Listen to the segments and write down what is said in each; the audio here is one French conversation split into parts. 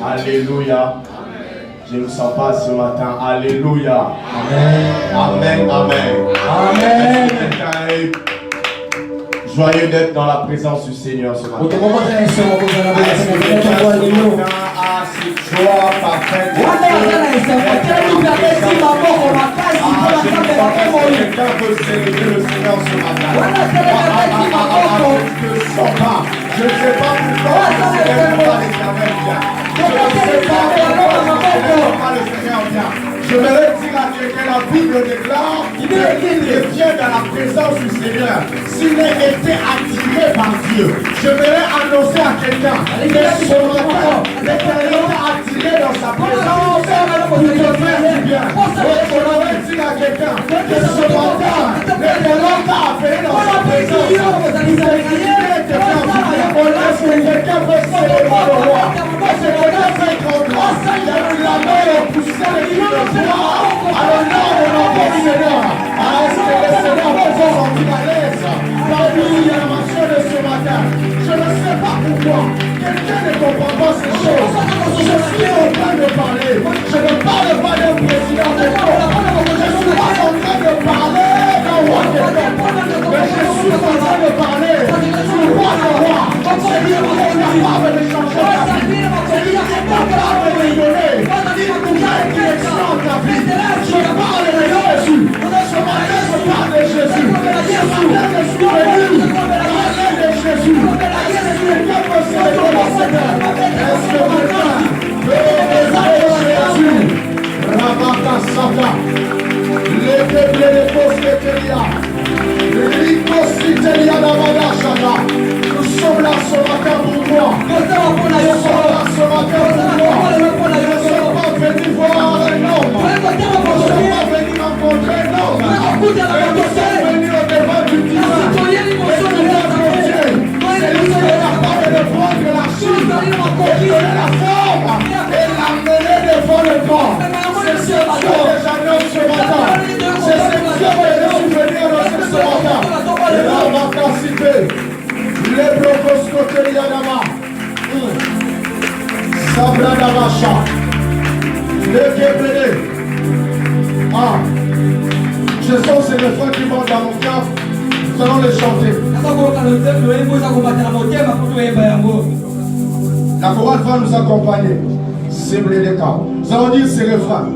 Alléluia. Je ne sens pas ce matin. Alléluia. Amen. Amen. Amen. Amen. Joyeux d'être dans la présence du Seigneur ce matin. Est-ce que quelqu'un a cette joie parfaite? Quelqu'un peut célébrer le Seigneur ce matin. Je ne sais pas pourquoi le Seigneur vient. Je ne sais pas pourquoi le Seigneur vient. Je vais dire à quelqu'un, la Bible déclare qu'il vient dans la présence du Seigneur s'il a été attiré par Dieu. Je vais annoncer à quelqu'un que ce matin, l'Éternel t'a attiré dans sa présence pour te faire du bien. Je vais dire à quelqu'un que ce matin, l'Éternel t'a appelé dans sa présence pour te faire du bien. Est-ce que quelqu'un veut célébrer le roi? Est-ce que quelqu'un veut qu'on grâce? Il y a eu la main au poussé de Dieu de toi. Alors non, on n'a pas de Seigneur. Est-ce que le Seigneur va se sentir à l'aise? Parmi il y a la mention de ce matin. Je ne sais pas pourquoi. Quelqu'un ne comprend pas ces choses. Je suis en train de parler. Je ne parle pas d'un président de corps. Je ne suis pas en train de parler d'un roi de corps. Mais je suis en train de parler du roi de roi. C'est lui qui est capable de changer ta vie. C'est lui qui est capable de donner. Qui a été excellent ta vie. Je parle de Jésus. Ce matin, je parle de Jésus. Ce matin, je suis venu parler de Jésus. Est-ce que quelqu'un peut célébrer le Seigneur? Est-ce que quelqu'un peut célébrer Jésus? Rabaka Sata. Les peuples de Postélia. Ricositelia Navada Shata. Nous sommes là ce matin pour toi. Nous sommes là ce matin pour toi. Nous ne sommes pas venus voir un homme. Nous ne sommes pas venus rencontrer un homme. Mais nous sommes venus au devant du divin. C'est lui qui est capable de prendre la chute, de donner la forme et l'amener devant le corps. C'est ce Dieu que j'annonce ce matin. C'est ce Dieu que je suis venu annoncer ce matin. Et là, on va participer. Les blocos côté Yadama. Sabra Davacha. Les Kébélés. Ah. Je sens ces refrains qui montent dans mon cœur. Nous allons les chanter. La chorale va nous accompagner. C'est les cas. Nous allons dire ces refrains.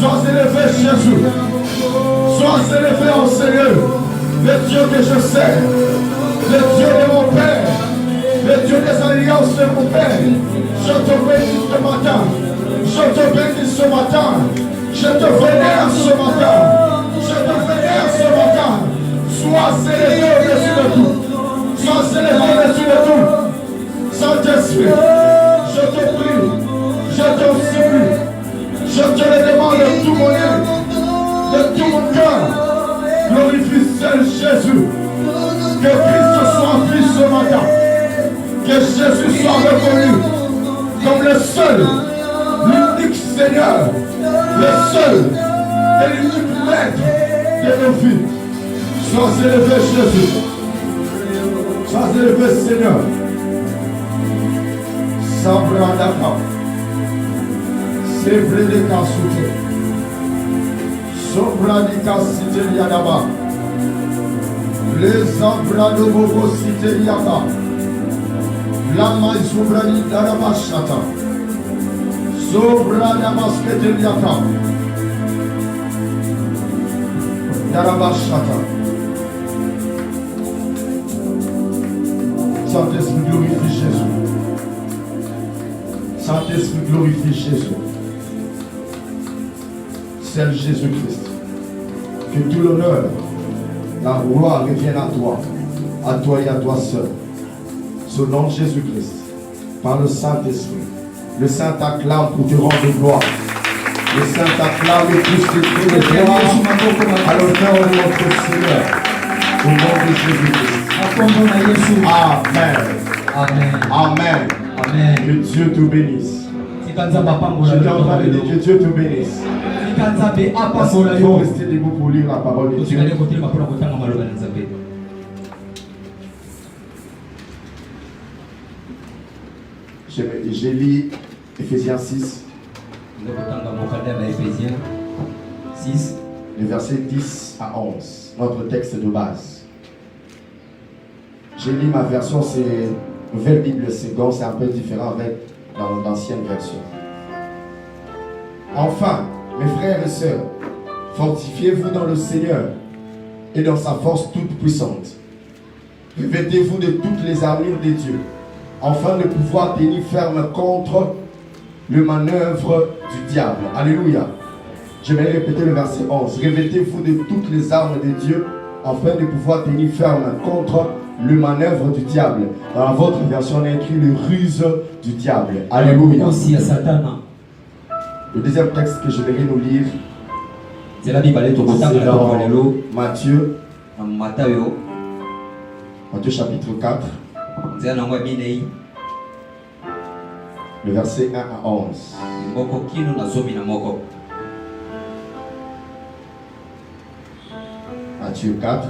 Sois élevé, Jésus. Sois élevé, en Seigneur. Le Dieu que je sais. Le Dieu de mon Père. Le Dieu des alliances de mon Père. Je te bénis ce matin. Je te bénis ce matin. Je te vénère ce matin. Je te vénère ce matin. Sois élevé au-dessus de tout. Sois élevé au-dessus de tout. Saint-Esprit, je te prie, je te supplie, je te le demande de tout mon âme, de tout mon cœur. Glorifie seul Jésus. Que Christ soit vu ce matin. Que Jésus soit reconnu comme le seul, l'unique Seigneur, le seul et l'unique maître de nos vies. Sois élevé, Jésus. Sois élevé, Seigneur. Sabradaka. Sebredeka Sute. Sobradika Site Yadaba. Les Abradobogo Site Yaka. Lama Sobrani Darabashata. Sobradamaskete Yaka. Darabashata. Saint-Esprit, glorifie Jésus. Saint-Esprit, glorifie Jésus. Seul Jésus-Christ. Que tout l'honneur, la gloire revienne à toi et à toi seul. Sous le nom de Jésus-Christ, par le Saint-Esprit. Le Saint acclame pour te rendre gloire. Le Saint acclame et tous les cris de gloire à l'honneur de notre Seigneur. Au nom de Jésus-Christ. Amen. Amen. Amen. Amen. Que Dieu te bénisse. Je t'ai en train de dire que Dieu te bénisse. Est-ce qu'il faut rester debout pour lire la parole de Dieu? J'ai lu Ephésiens 6. Le verset 10 à 11. Notre texte de base. J'ai lu ma version, c'est Nouvelle Bible Seconde, c'est un peu différent avec l'ancienne version. Enfin, mes frères et sœurs, fortifiez-vous dans le Seigneur et dans sa force toute puissante. Revêtez-vous de toutes les armures de Dieu, afin de pouvoir tenir ferme contre le manœuvre du diable. Alléluia. Je vais répéter le verset 11. Revêtez-vous de toutes les armes de Dieu, afin de pouvoir tenir ferme contre le manœuvre du diable. Dans votre version, on a écrit le ruse du diable. Alléluia. Le deuxième texte que je vais nous lire, c'est dans Matthieu chapitre 4, le verset 1 à 11. Matthieu 4,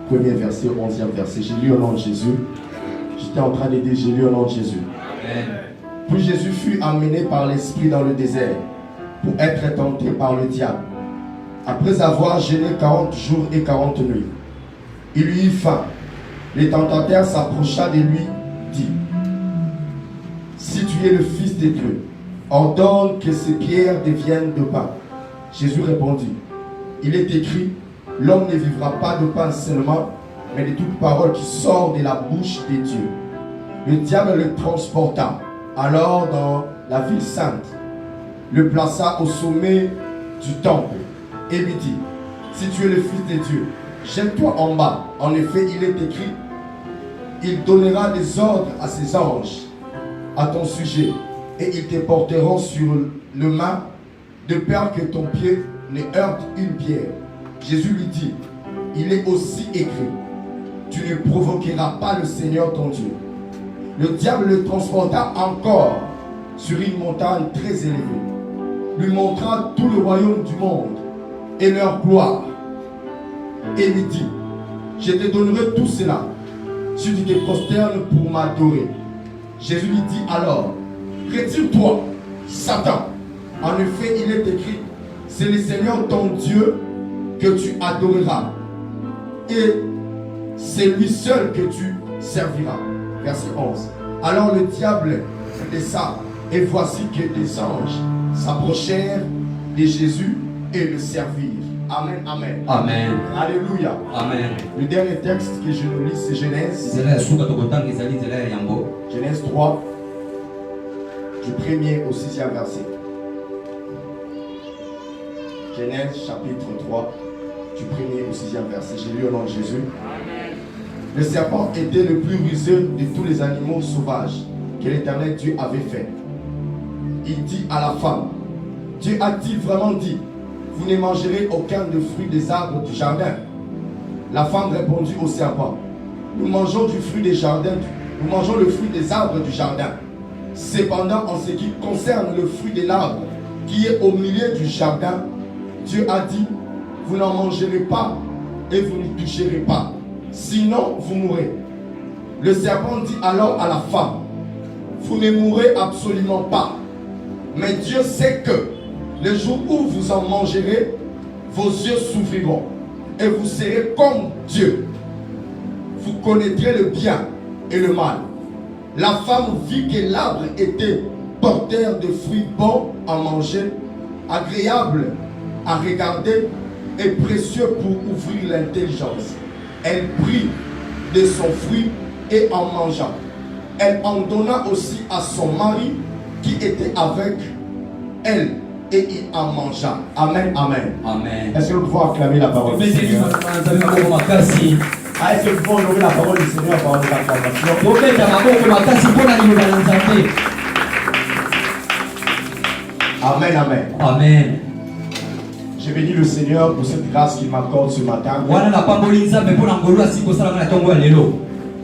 premier verset, 11e verset. J'ai lu au nom de Jésus. J'étais en train de dire, j'ai lu au nom de Jésus. Amen. Puis Jésus fut amené par l'Esprit dans le désert pour être tenté par le diable. Après avoir jeûné 40 jours et 40 nuits, il lui eut faim. Le tentateur s'approcha de lui, dit: si tu es le Fils de Dieu, ordonne que ces pierres deviennent de pain. Jésus répondit: il est écrit, l'homme ne vivra pas de pain seulement, mais de toute parole qui sort de la bouche de Dieu. Le diable le transporta alors dans la ville sainte, le plaça au sommet du temple et lui dit: si tu es le Fils de Dieu, jette-toi en bas. En effet, il est écrit, il donnera des ordres à ses anges à ton sujet, et ils te porteront sur le main, de peur que ton pied ne heurte une pierre. Jésus lui dit: il est aussi écrit, tu ne provoqueras pas le Seigneur ton Dieu. Le diable le transporta encore sur une montagne très élevée, lui montra tout le royaume du monde et leur gloire, et lui dit: je te donnerai tout cela si tu te prosternes pour m'adorer. Jésus lui dit alors: retire-toi, Satan. En effet, il est écrit, c'est le Seigneur ton Dieu que tu adoreras, et c'est lui seul que tu serviras. Verset 11. Alors le diable laissa, et voici que des anges s'approchèrent de Jésus et le servirent. Amen, amen. Amen. Alléluia. Amen. Le dernier texte que je nous lis, c'est Genèse. Genèse 3, du 1er au 6e verset. Genèse chapitre 3, du 1er au 6e verset. J'ai lu au nom de Jésus. Amen. Le serpent était le plus rusé de tous les animaux sauvages que l'Éternel Dieu avait fait. Il dit à la femme, Dieu a-t-il vraiment dit, vous ne mangerez aucun des fruits des arbres du jardin? La femme répondit au serpent, nous mangeons du fruit des jardins, nous mangeons le fruit des arbres du jardin. Cependant, en ce qui concerne le fruit de l'arbre qui est au milieu du jardin, Dieu a dit, vous n'en mangerez pas et vous ne toucherez pas, sinon vous mourrez. Le serpent dit alors à la femme, vous ne mourrez absolument pas, mais Dieu sait que le jour où vous en mangerez, vos yeux s'ouvriront et vous serez comme Dieu. Vous connaîtrez le bien et le mal. La femme vit que l'arbre était porteur de fruits bons à manger, agréables à regarder et précieux pour ouvrir l'intelligence. Elle prit de son fruit et en mangea. Elle en donna aussi à son mari qui était avec elle et il en mangea. Amen, amen. Amen. Est-ce que nous pouvons acclamer la parole du Seigneur? Est-ce que nous pouvons honorer la parole du Seigneur par notre acclamation? Amen, amen. Amen. Je bénis le Seigneur pour cette grâce qu'il m'accorde ce matin.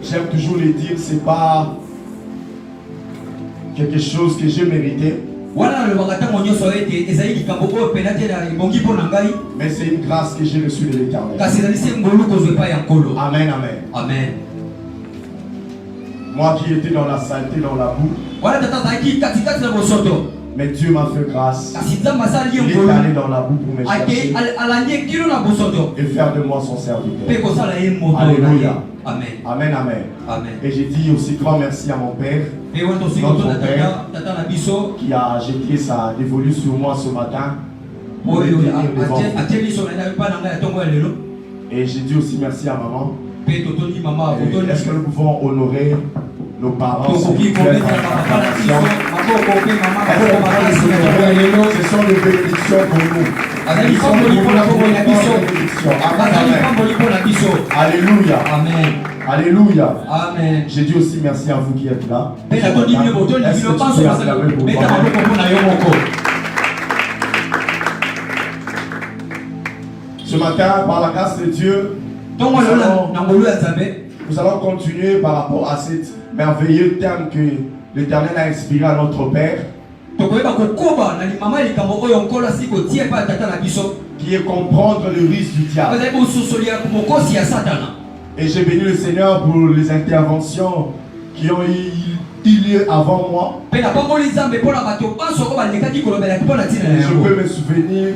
J'aime toujours le dire, c'est pas quelque chose que j'ai mérité. Mais c'est une grâce que j'ai reçue de l'Éternel. Amen, amen. Amen. Moi qui étais dans la saleté, dans la boue, mais Dieu m'a fait grâce. Il est allé dans la boue pour me chercher et faire de moi son serviteur. Alléluia. Amen. Amen, amen. Amen. Et j'ai dit aussi grand merci à mon Père, notre Père, qui a jeté sa dévolue sur moi ce matin. Pour venir devant vous. Et j'ai dit aussi merci à maman. Est-ce que nous pouvons honorer nos parents? Ce sont des bénédictions pour nous. Alléluia. Amen. Alléluia. Amen. J'ai dit aussi merci à vous qui êtes là. Ce matin, par la grâce de Dieu, nous allons continuer par rapport à cet merveilleux thème que l'Éternel a inspiré à notre Père, qui est comprendre le risque du diable. Et j'ai béni le Seigneur pour les interventions qui ont eu lieu avant moi. Et je peux me souvenir,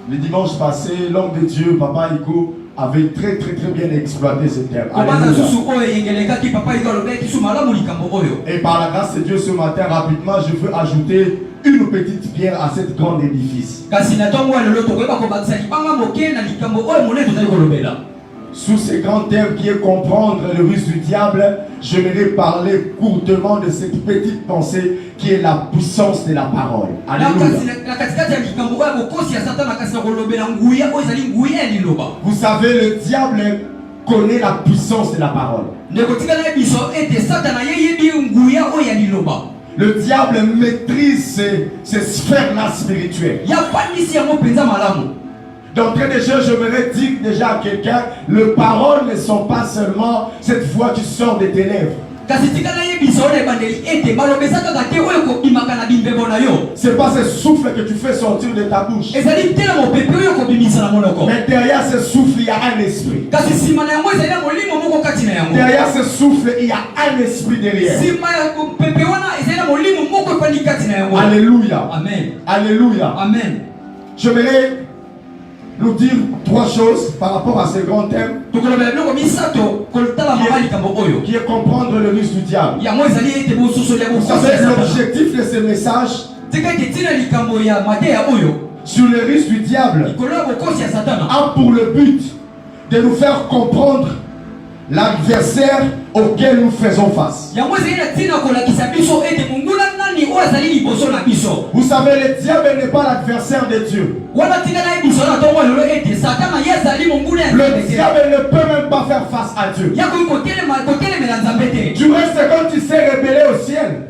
le dimanche passé, l'homme de Dieu, Papa Igo, avait très bien exploité ce thème. Et par la grâce de Dieu ce matin, rapidement, je veux ajouter une petite pierre à cette grande édifice. Sous ce grand thème qui est comprendre le ruse du diable, j'aimerais parler courtement de cette petite pensée qui est la puissance de la parole. Alléluia. Vous savez, le diable connaît la puissance de la parole. Le diable maîtrise ces sphères-là spirituelles. D'entrée de jeu, j'aimerais dire déjà à quelqu'un, les paroles ne sont pas seulement cette voix qui sort de tes lèvres. C'est pas ce souffle que tu fais sortir de ta bouche. Mais derrière ce souffle, il y a un esprit. Derrière ce souffle, il y a un esprit derrière. Alléluia. Amen. Alléluia. Amen. J'aimerais nous dire trois choses par rapport à ce grand thème qui est comprendre le risque du diable. Vous savez, l'objectif de ce message, sur le risque du diable a pour le but de nous faire comprendre l'adversaire auquel nous faisons face. Vous savez, le diable n'est pas l'adversaire de Dieu. Le diable ne peut même pas faire face à Dieu. Du reste, quand il s'est rebellé au ciel,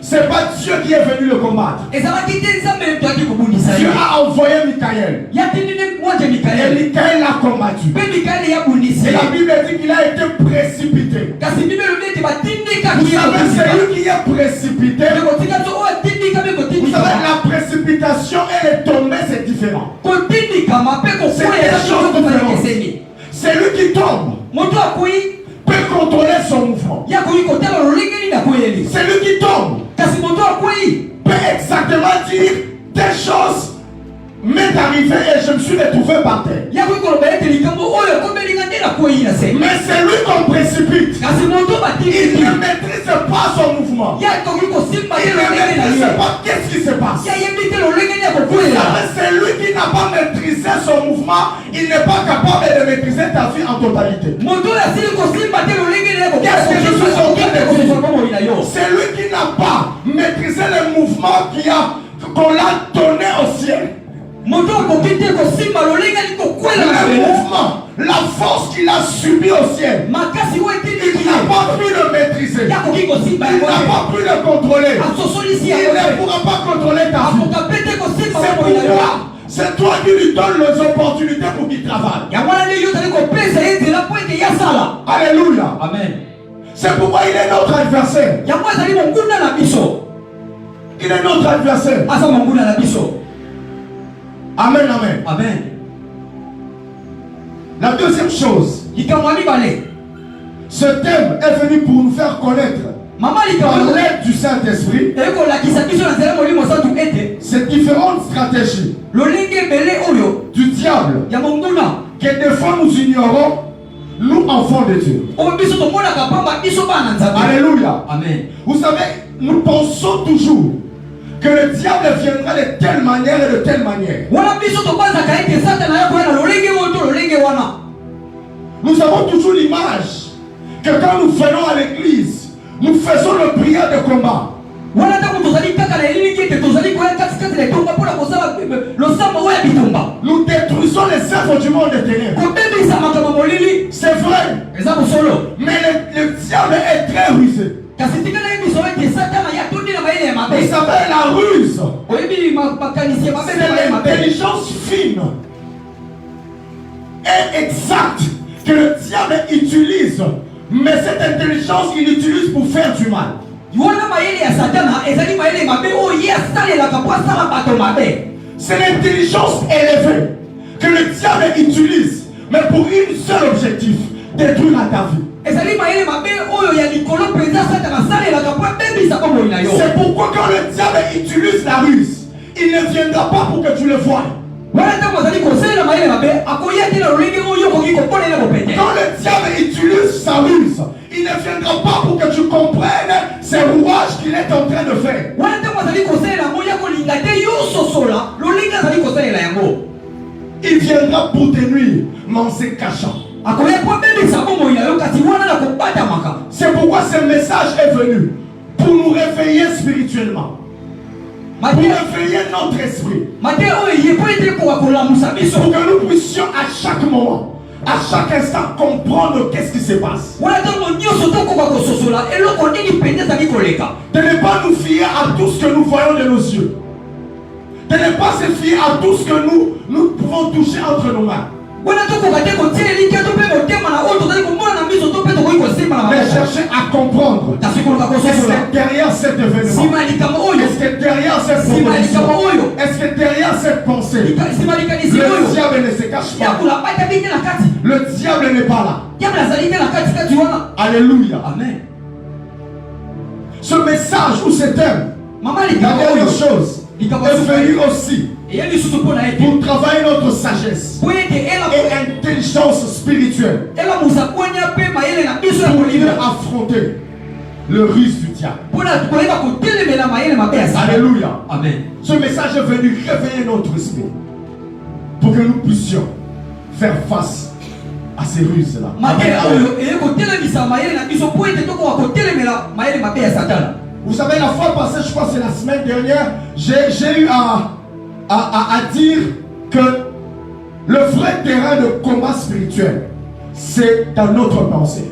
c'est pas Dieu qui est venu le combattre. Dieu a envoyé Michael. Et Michael l'a combattu. Et la Bible dit qu'il a été précipité. Vous savez, c'est lui qui est précipité. Vous savez, la précipitation et les tombées, c'est différent. C'est des choses différentes. C'est lui qui tombe. Peut contrôler son mouvement. C'est lui qui tombe. Peut exactement dire des choses m'est arrivé et je me suis retrouvé par terre. Mais c'est lui qu'on précipite. Il ne maîtrise pas son mouvement. Il ne maîtrise pas qu'est-ce qui se passe. C'est lui qui n'a pas maîtrisé son mouvement. Il n'est pas capable de maîtriser ta vie en totalité. Qu'est-ce que je suis en train de dire? C'est lui qui n'a pas maîtrisé le mouvement qu'on l'a donné au ciel. Le mouvement, la force qu'il a subie au ciel, il n'a pas pu le maîtriser. Il n'a pas pu le contrôler. Il ne pourra pas contrôler ta vie. C'est pourquoi c'est toi qui lui donnes les opportunités pour qu'il travaille. Alléluia. Amen. C'est pourquoi il est notre adversaire. Il est notre adversaire. Amen, amen. Amen. La deuxième chose, ce thème est venu pour nous faire connaître par l'aide du Saint-Esprit ces différentes stratégies du diable que des fois nous ignorons, nous enfants de Dieu. Alléluia. Amen. Vous savez, nous pensons toujours que le diable viendra de telle manière et de telle manière. Nous avons toujours l'image que quand nous venons à l'église, nous faisons le prière de combat. Nous détruisons les œuvres du monde des ténèbres. C'est vrai. Mais le diable est très rusé. Vous savez, la ruse, c'est l'intelligence fine et exacte que le diable utilise. Mais cette intelligence, il utilise pour faire du mal. C'est l'intelligence élevée que le diable utilise, mais pour un seul objectif, détruire ta vie. C'est pourquoi quand le diable utilise la ruse, il ne viendra pas pour que tu le voies. Quand le diable utilise sa ruse, il ne viendra pas pour que tu comprennes ces rouages qu'il est en train de faire. Il viendra pour te nuire, mais en se cachant. C'est pourquoi ce message est venu pour nous réveiller spirituellement, pour réveiller notre esprit, pour que nous puissions à chaque moment, à chaque instant comprendre qu'est-ce qui se passe. De ne pas nous fier à tout ce que nous voyons de nos yeux, de ne pas se fier à tout ce que nous pouvons toucher entre nos mains. Mais chercher à comprendre est-ce que derrière cet événement, est-ce que derrière cette proposition, est-ce que derrière cette pensée, le diable ne se cache pas. Le diable n'est pas là. Alléluia. Amen. Ce message ou ce thème, la dernière chose, est venu aussi pour travailler notre sagesse et intelligence spirituelle pour mieux affronter le ruse du diable. Alléluia. Amen. Ce message est venu réveiller notre esprit pour que nous puissions faire face à ces ruses-là. Vous savez, la fois passée, je crois que c'est la semaine dernière, j'ai eu à dire que le vrai terrain de combat spirituel, c'est dans notre pensée.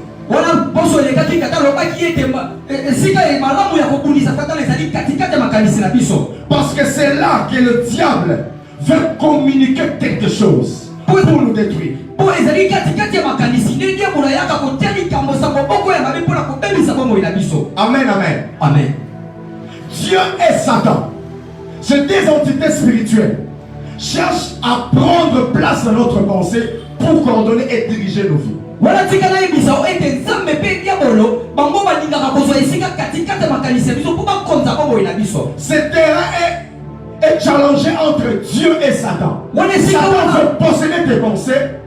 Parce que c'est là que le diable veut communiquer quelque chose pour nous détruire. Amen, amen. Amen. Dieu et Satan, ces deux entités spirituelles, cherchent à prendre place dans notre pensée pour coordonner et diriger nos vies. Ce terrain est challengé entre Dieu et Satan. Satan veut posséder tes pensées.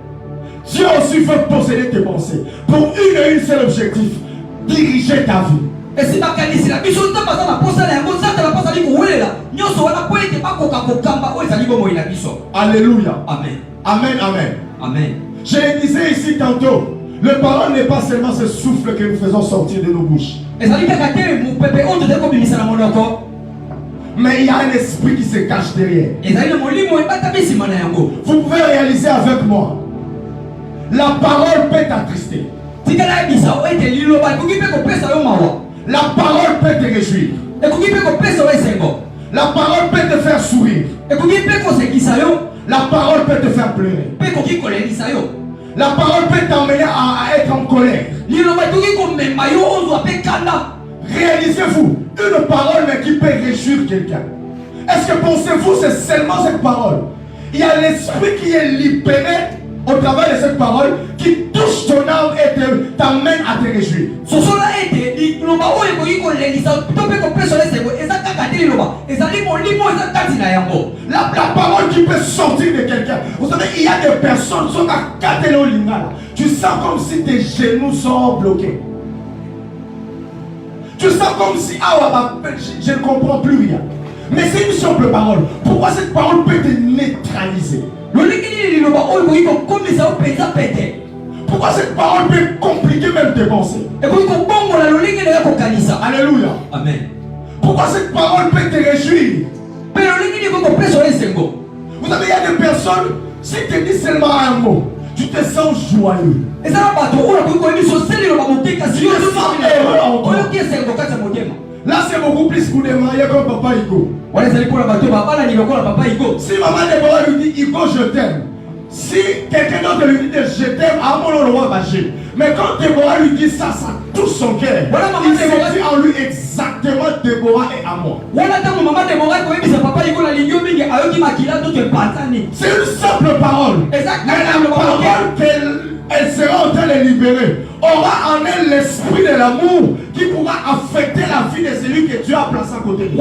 Dieu aussi veut posséder tes pensées. Pour une et une seul objectif, diriger ta vie. Alléluia. Amen. Amen, amen. Amen. Je le disais ici tantôt, le parole n'est pas seulement ce souffle que nous faisons sortir de nos bouches. Mais il y a un esprit qui se cache derrière. Vous pouvez réaliser avec moi, la parole peut t'attrister. La parole peut te réjouir. La parole peut te faire sourire. La parole peut te faire pleurer. La parole peut t'emmener à être en colère. Réalisez-vous, une parole mais qui peut réjouir quelqu'un. Est-ce que pensez-vous c'est seulement cette parole? Il y a l'esprit qui est libéré au travers de cette parole qui touche ton âme et t'amène à te réjouir. La parole qui peut sortir de quelqu'un. Vous savez, il y a des personnes qui sont à Katelo Lingala. Tu sens comme si tes genoux sont bloqués. Tu sens comme si, je ne comprends plus rien. Mais c'est une simple parole. Pourquoi cette parole peut te neutraliser? Pourquoi cette parole peut compliquer même tes pensées? Alléluia. Amen. Pourquoi cette parole peut te réjouir? Vous savez, il y a des personnes, si tu dis seulement un mot, tu te sens joyeux. Tu te sens heureux en toi. Là, c'est beaucoup plus pour des mariés comme Papa Igo. Si maman Déborah lui dit Igo, je t'aime. Si quelqu'un d'autre lui dit je t'aime, à mon roi bâché. Mais quand Déborah lui dit ça, ça touche son cœur. Il se dit en lui exactement Déborah est à moi. C'est une simple parole. Mais la parole elle sera en train de libérer, aura en elle l'esprit de l'amour qui pourra affecter la vie de celui que Dieu a placé à côté de lui.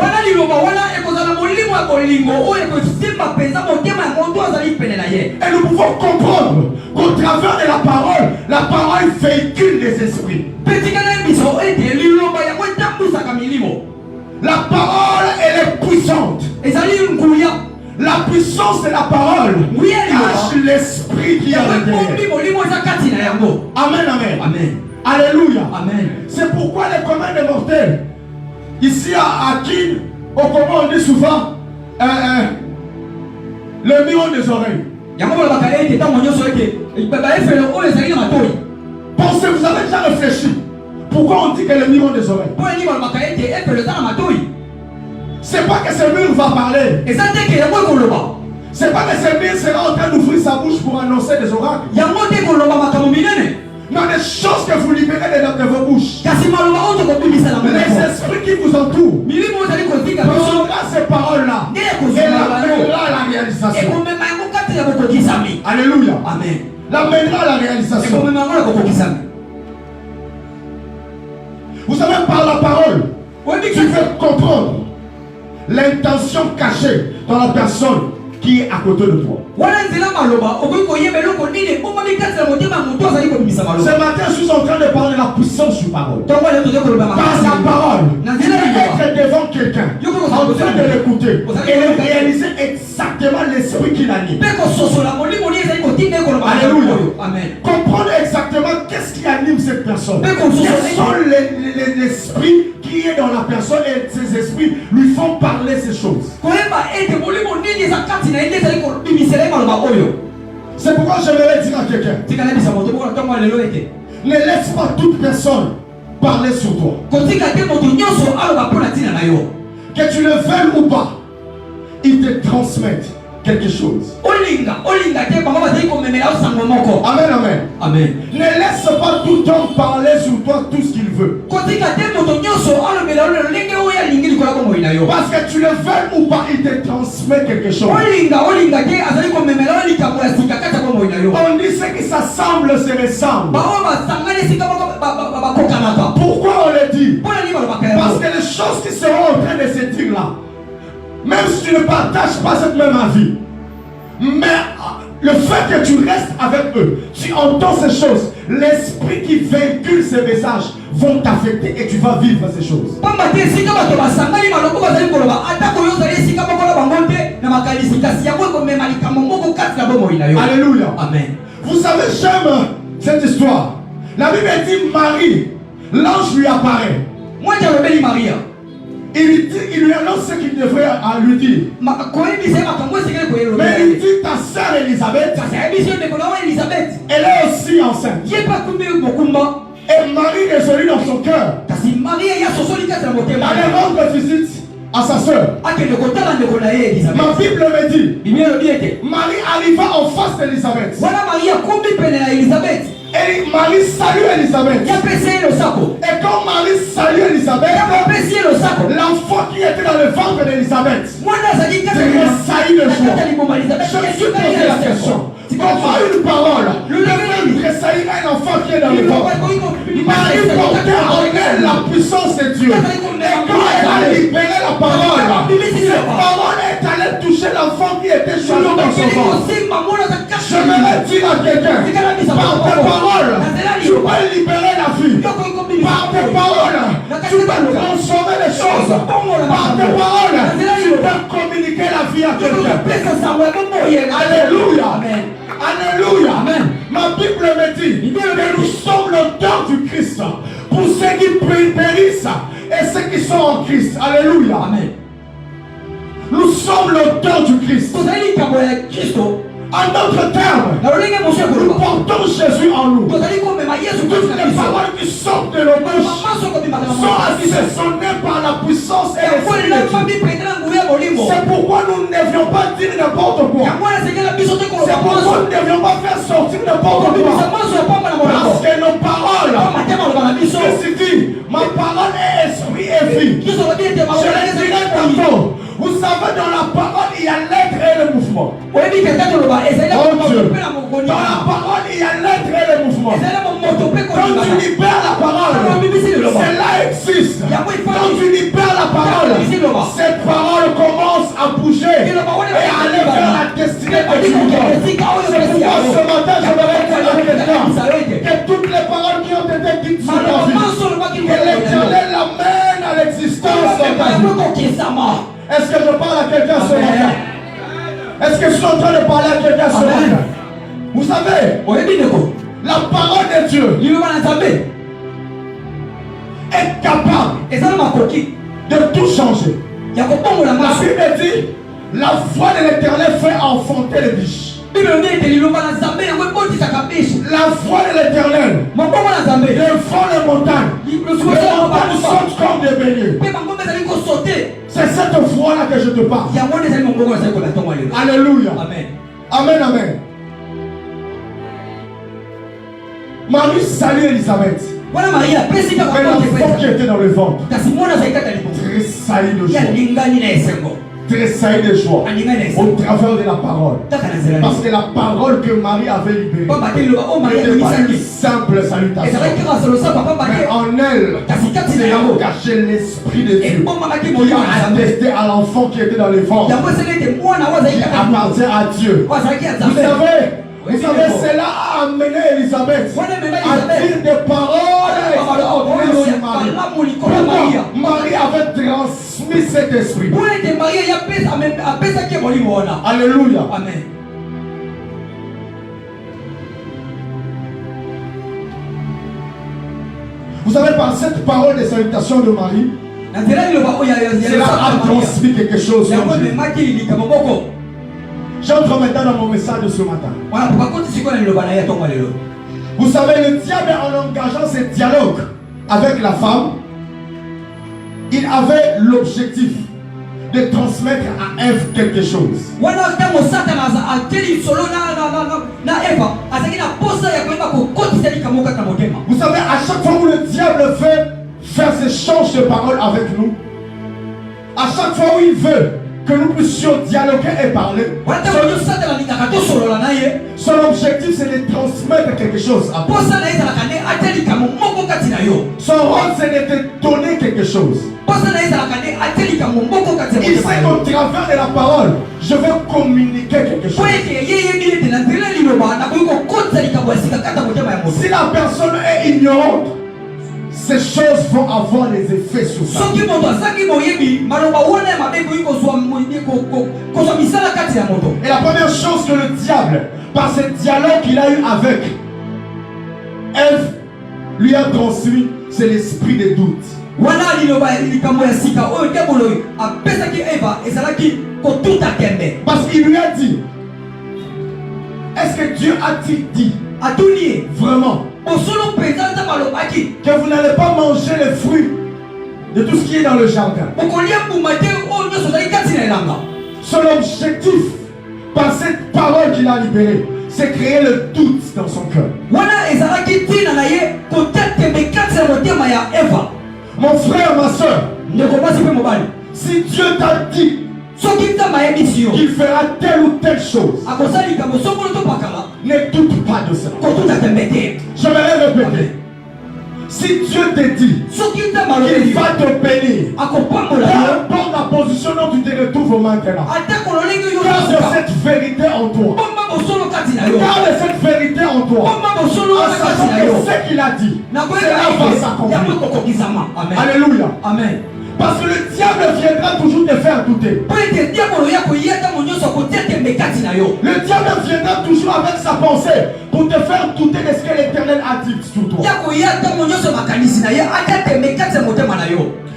Et nous pouvons comprendre qu'au travers de la parole véhicule les esprits. La parole, elle est puissante. La puissance de la parole cache l'esprit qui est à l'intérieur. Amen, amen. Amen. Alléluia. Amen. C'est pourquoi les communs des mortels, ici à Kin, au Congo, on dit souvent le miron des oreilles. Pensez, vous avez déjà réfléchi. Pourquoi on dit que le miron des oreilles? C'est pas que ce mur va parler. C'est pas que ce mur sera en train d'ouvrir sa bouche pour annoncer des oracles. Non, des choses que vous libérez de vos bouches. Les esprits qui vous entourent prendra ces paroles-là et l'amènera à la réalisation. Alléluia. Amen. L'amènera à la réalisation. Vous savez, par la parole, tu peux comprendre l'intention cachée dans la personne qui est à côté de toi. Ce matin, je suis en train de parler de la puissance du parole. Par la parole, tu peux être devant quelqu'un, en train de l'écouter et réaliser exactement l'esprit qui l'anime. Alléluia. Amen. Comprendre exactement qu'est-ce qui anime cette personne. Quels sont les esprits qui est dans la personne et ces esprits lui font parler ces choses. C'est pourquoi j'aimerais dire à quelqu'un, ne laisse pas toute personne parler sur toi. Que tu le veuilles ou pas, ils te transmettent quelque chose. Amen, amen. Amen. Ne laisse pas tout le temps parler sur toi tout ce qu'il veut. Parce que tu le veux ou pas, il te transmet quelque chose. On dit ce qui s'assemble se ressemble. Pourquoi on le dit? Parce que les choses qui seront en train de se dire là, même si tu ne partages pas cette même avis, mais le fait que tu restes avec eux, tu entends ces choses, l'esprit qui véhicule ces messages vont t'affecter et tu vas vivre ces choses. Alléluia. Amen. Vous savez, j'aime cette histoire. La Bible dit Marie, l'ange lui apparaît. Moi, j'ai Marie. Il lui annonce ce qu'il devrait lui dire. Mais il dit ta sœur Elisabeth, elle est aussi enceinte. Et Marie résolut dans son cœur d'aller rendre visite à sa sœur. Ma Bible me dit, Marie arriva en face d'Elisabeth. Et Marie salue Elisabeth. Et quand Marie salue Elisabeth, l'enfant qui était dans le ventre d'Elisabeth tressaillit de joie. Je me suis posé la question. Comment une parole tressaillirait un enfant qui est dans le ventre? Marie portait en elle la puissance de Dieu. Et quand elle a libéré la parole, cette parole est allée toucher l'enfant qui était chez nous dans son ventre. Je me dire à quelqu'un, par tes paroles, tu peux libérer la vie. Par tes paroles, tu peux transformer les choses. Par tes paroles, tu peux communiquer la vie à quelqu'un. Alléluia. Alléluia. Amen. Ma Bible me dit que nous sommes l'auteur du Christ pour ceux qui périssent et ceux qui sont en Christ. Alléluia. Amen. Nous sommes l'auteur du Christ. En d'autres termes, nous portons Jésus en nous. Toutes les paroles qui sortent de nos bouches sont assaisonnées par la puissance et l'esprit de Dieu. C'est pourquoi nous ne devions pas dire n'importe quoi. C'est pourquoi nous ne devions pas faire sortir n'importe quoi. Parce que nos paroles, Jésus dit, ma parole est esprit et vie. Je le dirai tantôt. Vous savez, dans la parole, il y a l'être et le mouvement. Oh Dieu. Dans la parole, il y a l'être et le mouvement. Quand tu libères la parole, cela existe. Quand tu libères la parole, cette parole commence à bouger et à aller vers la destinée que tu donnes. C'est pourquoi ce matin, je voudrais dire à quelqu'un que toutes les paroles qui ont été dites sur ta vie, que l'Éternel l'amène à l'existence de ta vie. Est-ce que je parle à quelqu'un ce matin? Est-ce que je suis en train de parler à quelqu'un ce matin? Vous savez, la parole de Dieu est capable de tout changer. La Bible dit, la voix de l'Éternel fait enfanter les biches. La voix de l'Éternel défend les montagnes. Les montagnes sautent comme des béliers. C'est cette voix-là que je te parle. Alléluia. Amen. Amen, amen. Marie salue Elisabeth. Mais l'enfant qui était dans le ventre tressaillit de joie. Tressaillit de joie au travers de la parole. Parce que la parole que Marie avait libérée n'était pas une simple salutation. Mais en elle, il a caché l'esprit de Dieu qui a attesté à l'enfant qui était dans le ventre, qui appartient à Dieu. Vous savez, Vous savez, cela a amené Elisabeth à dire des paroles extraordinaires sur Marie. Pourquoi Marie avait transmis cet esprit? Alléluia. Amen. Vous savez, par cette parole de salutation de Marie, cela a transmis quelque chose sur Dieu. J'entre maintenant dans mon message de ce matin. Vous savez, le diable, en engageant ce dialogue avec la femme, il avait l'objectif de transmettre à Ève quelque chose. Vous savez, à chaque fois où le diable veut faire ce échange de paroles avec nous, à chaque fois où il veut que nous puissions dialoguer et parler, son objectif c'est de transmettre quelque chose à toi. Son rôle c'est de te donner quelque chose. Il sait qu'au travers de la parole, je vais communiquer quelque chose. Si la personne est ignorante, ces choses vont avoir des effets sur ça. Et la première chose que le diable, par ce dialogue qu'il a eu avec Ève, lui a transmis, c'est l'esprit de doute. Parce qu'il lui a dit, est-ce que Dieu a-t-il dit vraiment que vous n'allez pas manger les fruits de tout ce qui est dans le jardin? Son objectif, par cette parole qu'il a libérée, c'est créer le doute dans son cœur. Mon frère, ma soeur, si Dieu t'a dit qu'il fera telle ou telle chose, ne doute pas de ça. Je vais répéter. Si Dieu te dit qu'il va te bénir, peu importe la position dont tu te retrouves maintenant, garde cette vérité en toi. Garde cette vérité en toi. En sachant que ce qu'il a dit, cela va s'accomplir. Alléluia. Amen. Parce que le diable viendra toujours te faire douter. Le diable viendra toujours avec sa pensée pour te faire douter de ce que l'Éternel a dit sur toi.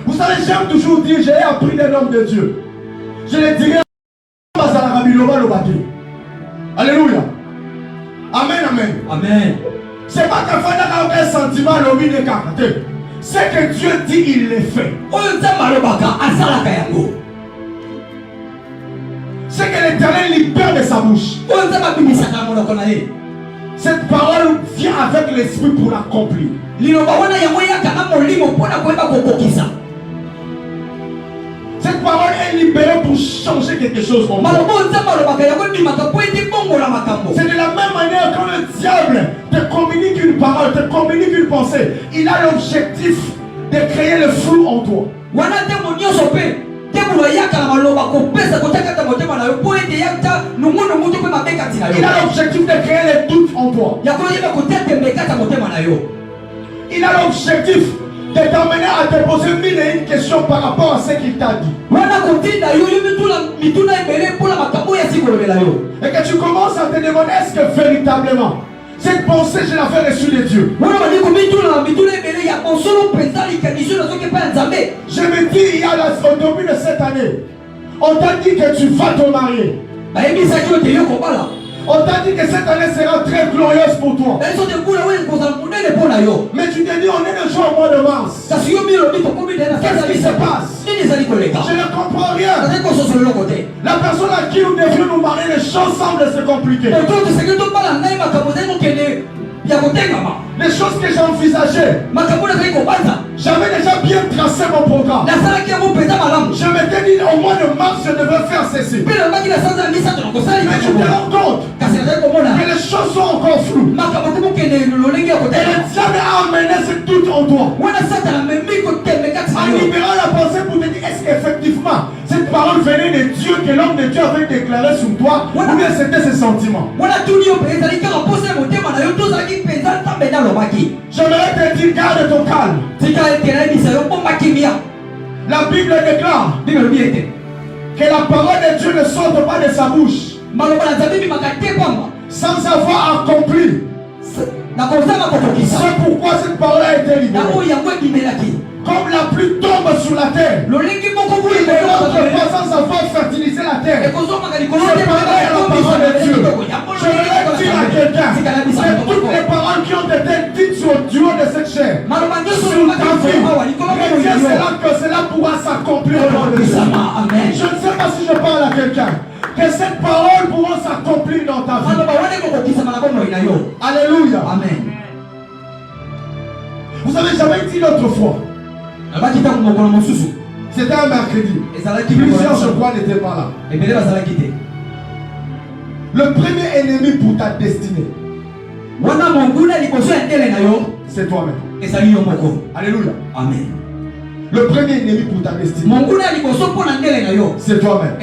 Vous savez, j'aime toujours dire, j'ai appris des hommes de Dieu. Je les dirai Alléluia. Amen, amen. Amen. C'est pas qu'un fan n'a aucun sentiment à l'objet de caractère. Ce que Dieu dit, il le fait. Ce que l'Éternel libère de sa bouche. Cette parole vient avec l'esprit pour l'accomplir. Cette parole est libérée pour changer quelque chose en moi. C'est de la même manière quand le diable te communique une parole, te communique une pensée. Il a l'objectif de créer le flou en toi. Il a l'objectif de créer les doutes en toi. Il a l'objectif de t'amener à te poser mille et une questions par rapport à ce qu'il t'a dit. Et que tu commences à te demander, est-ce que véritablement cette pensée, je l'avais reçue de Dieu? Je me dis, il y a au début de cette année, on t'a dit que tu vas te marier. On t'a dit que cette année sera très glorieuse pour toi. Mais tu t'es dit, on est le jour au mois de mars. Qu'est-ce qui se passe? Je ne comprends rien. La personne à qui nous devions nous marier, les choses semblent se compliquer. Les choses que j'ai envisagées, j'avais déjà bien tracé mon programme. Je m'étais dit, au mois de mars, je devais faire ceci. Mais tu te rends compte que les choses sont encore floues. Et le diable a amené ce doute en toi. En libérant la pensée pour te dire, est-ce qu'effectivement cette parole venait de Dieu, que l'homme de Dieu avait déclaré sur toi, ou bien c'était ses sentiments. J'aimerais te dire, garde ton calme. La Bible déclare que la parole de Dieu ne sorte pas de sa bouche sans avoir accompli. C'est pourquoi cette parole a été libérée. Comme la pluie tombe sur la terre, il ne rentre pas sans avoir fertilisé la terre. C'est pareil à la parole de Dieu. Je voudrais dire à quelqu'un que toutes les paroles qui ont été dites du haut de cette chair, sur ta vie, retiens cela, que cela pourra s'accomplir au nom de Dieu. Je ne sais pas si je parle à quelqu'un. Que cette parole pourra s'accomplir dans ta vie. Alléluia. Amen. Vous avez jamais dit l'autre fois. C'était un mercredi. Plusieurs, je crois, n'étaient pas là. Le premier ennemi pour ta destinée, c'est toi-même. Alléluia. Amen. Le premier ennemi pour ta destinée, c'est toi-même.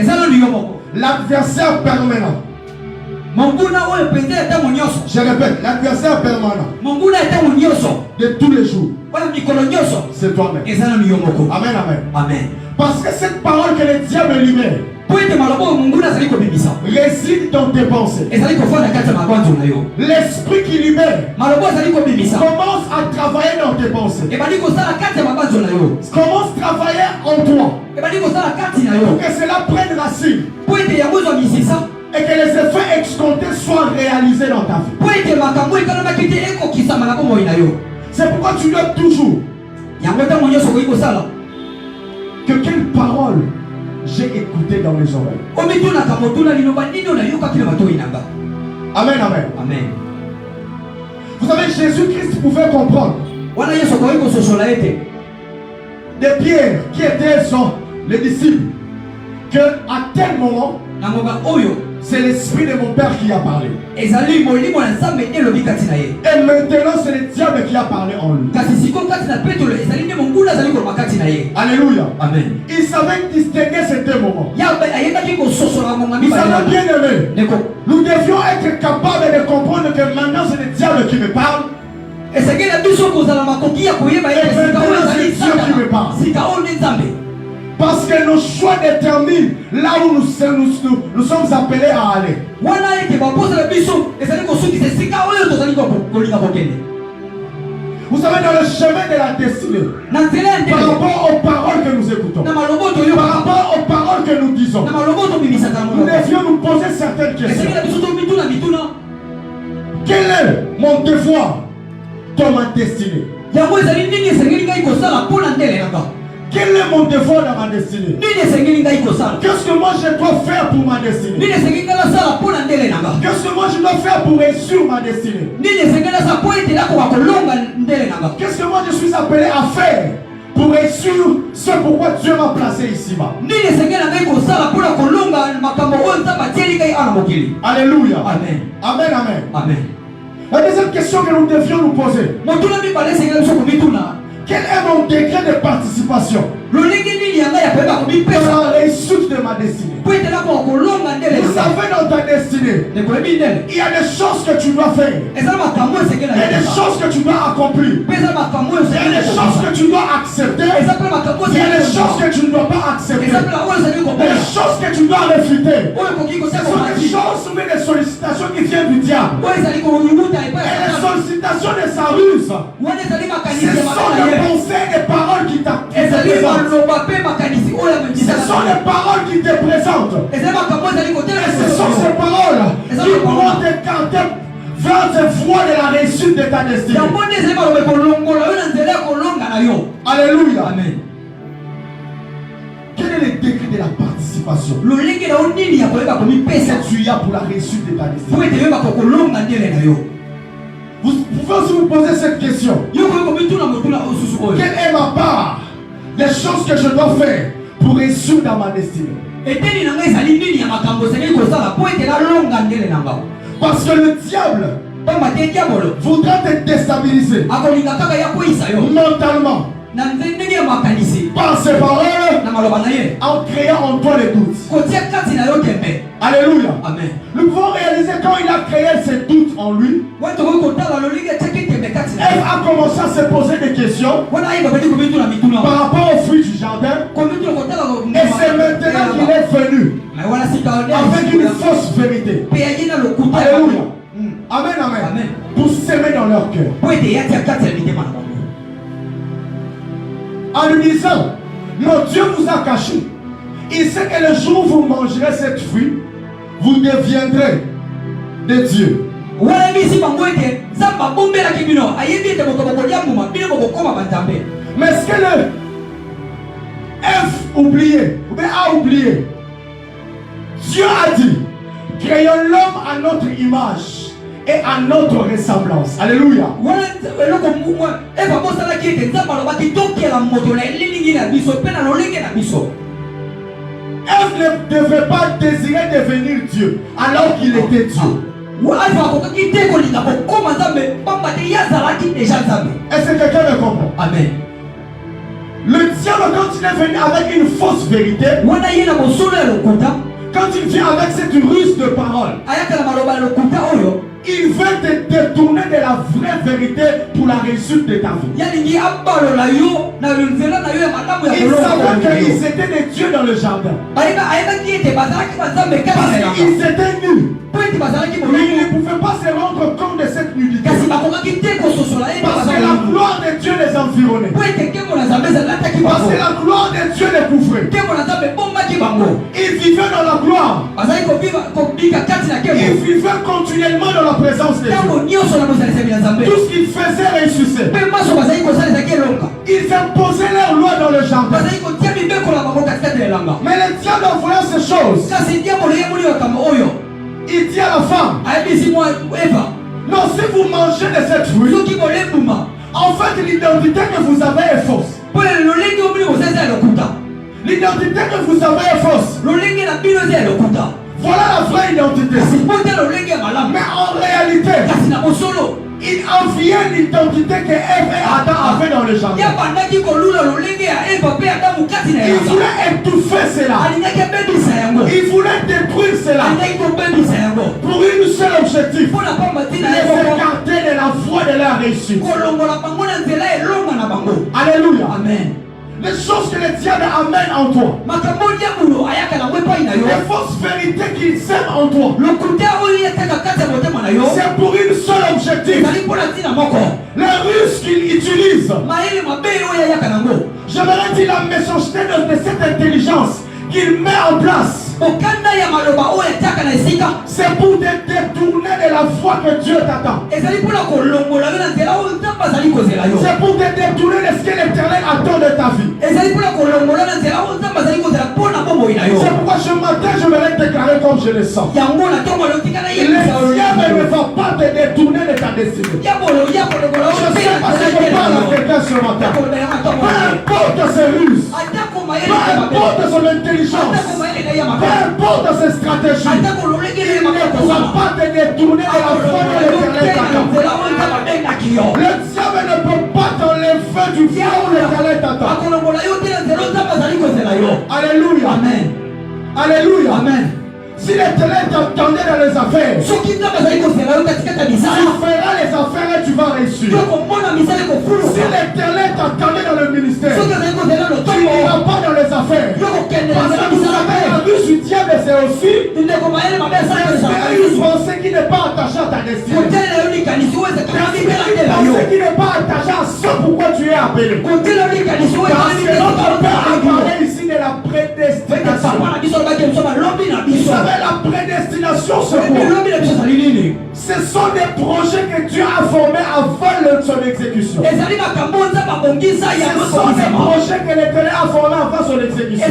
L'adversaire permanent. Je répète, l'adversaire permanent de tous les jours, c'est toi-même. Amen, amen. Amen. Parce que cette parole que le diable libère réside dans tes pensées. L'esprit qui libère commence à travailler dans tes pensées. Commence à travailler en toi pour que cela prenne racine et que les effets escomptés soient réalisés dans ta vie. C'est pourquoi tu dois toujours que quelle parole j'ai écouté dans mes oreilles. Amen, amen. Amen. Vous savez, Jésus-Christ pouvait comprendre de Pierre, qui étaient les disciples, que à tel moment, c'est l'esprit de mon Père qui a parlé. Et maintenant, c'est le diable qui a parlé en lui. Alléluia. Amen. Il savait distinguer ces deux moments. Vous savez, bien aimé, nous devions être capables de comprendre que maintenant c'est le diable qui me parle. Et c'est Dieu qui me parle. Parce que nos choix déterminent là où nous sommes appelés à aller. Vous savez, dans le chemin de la destinée, par rapport aux paroles que nous écoutons, par rapport aux paroles que nous disons, nous devions nous poser certaines questions. Quel est mon devoir dans ma destinée? Quel est mon devoir dans ma destinée? Qu'est-ce que moi je dois faire pour ma destinée? Qu'est-ce que moi je dois faire pour réussir ma destinée? Qu'est-ce que moi je suis appelé à faire pour réussir ce pourquoi Dieu m'a placé ici-bas? Alléluia. Amen. Amen, amen. Amen. La deuxième question que nous devions nous poser: quel est mon degré de participation dans la réussite de ma destinée? Vous savez, dans ta destinée, il y a des choses que tu dois faire, il y a des choses que tu dois accomplir, il y a des choses que tu dois accepter, il y a des choses que tu ne dois pas accepter, il y a des choses que tu dois refuser. Ce sont des choses, mais des sollicitations qui viennent du diable. Et les sollicitations de sa ruse, ce sont des pensées, des paroles qui t'appellent. Ce sont les paroles qui te présentent. Et ce sont ces paroles qui pourront t'écarter vers ces voies de la réussite de ta destinée. Alléluia. Amen. Quel est le degré de la participation que tu as pour la réussite de ta destinée? Vous pouvez aussi vous poser cette question: quelle est ma part? Les choses que je dois faire pour réussir dans ma destinée. Parce que le diable voudra te déstabiliser mentalement, par ses paroles, en créant en toi les doutes. Alléluia. Amen. Nous pouvons réaliser quand il a créé ces doutes en lui, elle a commencé à se poser des questions par rapport aux fruits du jardin. Et c'est maintenant qu'il est venu avec une fausse vérité. Alléluia. Amen, amen. Pour s'aimer dans leur cœur. En lui disant, non, Dieu vous a caché. Il sait que le jour où vous mangerez cette fruit, vous deviendrez des dieux. Mais est-ce que le F oublié, ou bien a oublié, Dieu a dit, créons l'homme à notre image et à notre ressemblance. Alléluia. Ève ne devait pas désirer devenir Dieu alors qu'il était Dieu. Est-ce que quelqu'un me comprend? Amen. Le diable, quand il est venu avec une fausse vérité, quand il vient avec cette ruse de parole, il veut te détourner de la vraie vérité pour la réussite de ta vie. Il savait qu'ils étaient des dieux dans le jardin. Ils étaient nus. Mais ils ne pouvaient pas se rendre compte de cette nudité. Parce que la gloire de Dieu les environnait. Parce que la gloire de Dieu les couvrait. Ils vivaient dans la gloire. Ils vivaient continuellement dans la présence de Dieu. Tout ce qu'ils faisaient réussissait. Ils imposaient leur loi dans le jardin. Mais le diable, en voyant ces choses, il dit à la femme, non, si vous mangez de cette fruit, en fait l'identité que vous avez est fausse. L'identité que vous avez est fausse. Voilà la vraie identité. Mais en réalité, il enviait l'identité que Ève et Adam avaient dans le jardin. Il voulait étouffer cela. Il voulait détruire cela. Pour une seule objectif. Les écarter de la voie de la réussite. Alléluia. Amen. Les choses que le diable amène en toi. Les fausses vérités qu'il sème en toi. C'est pour une seule objectif. Les ruses qu'il utilise. J'aimerais dire la méchanceté de cette intelligence qu'il met en place. C'est pour te détourner de la foi que Dieu t'attend. C'est pour te détourner de ce que l'Éternel attend de ta vie. C'est pourquoi ce matin je vais déclarer comme je le sens. Le diable ne va pas te détourner de ta destinée. Je ne sais pas si je parle à quelqu'un ce matin. Peu importe ses ruses, peu importe son intelligence, peu importe ses stratégies, il ne pourra pas te détourner de la foi de l'Éternel t'attend. Le diable ne peut pas t'enlever du feu où l'Éternel t'attend. Alléluia. Amen. Alléluia. Amen. Si l'Éternel t'attendait dans les affaires, tu feras les affaires et tu vas réussir. Si l'Éternel t'attendait dans le ministère, tu n'iras pas dans les affaires. Parce que vous savez, la ruse du diable, c'est aussi une pensée qui n'est pas attachée à ta destinée. Une pensée qui n'est pas attachée à ce pourquoi tu es appelé. Parce que notre Père a parlé ici de la prédestination. Vous savez, la prédestination, c'est quoi? Ce sont des projets que Dieu a formés avant son exécution. Ce sont des projets que l'Éternel a formés avant son exécution.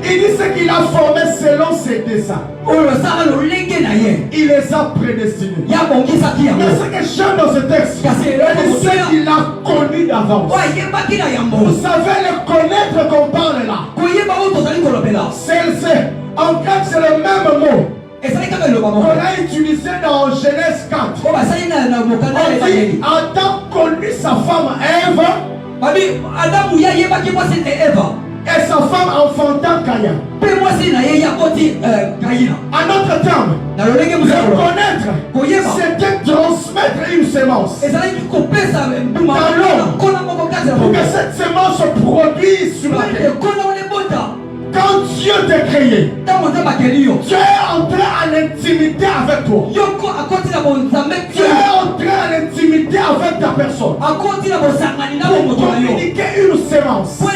Il dit ce qu'il a formé selon ses desseins. Il les a prédestinés. Mais ce que j'aime dans ce texte, c'est ce qu'il a connu d'avance. Vous savez, le connaître qu'on parle là, en fait, c'est le même mot On l'a utilisé dans Genèse 4. On dit Adam connut sa femme Ève. Et sa femme enfanta Caïn. En autre terme, reconnaître, c'était transmettre une sémence dans l'homme pour que cette sémence se produise sur la terre. Quand Dieu t'a créé, tu es entré en intimité avec toi. Tu es entré en intimité avec ta personne. Pour communiquer une sémence. Pour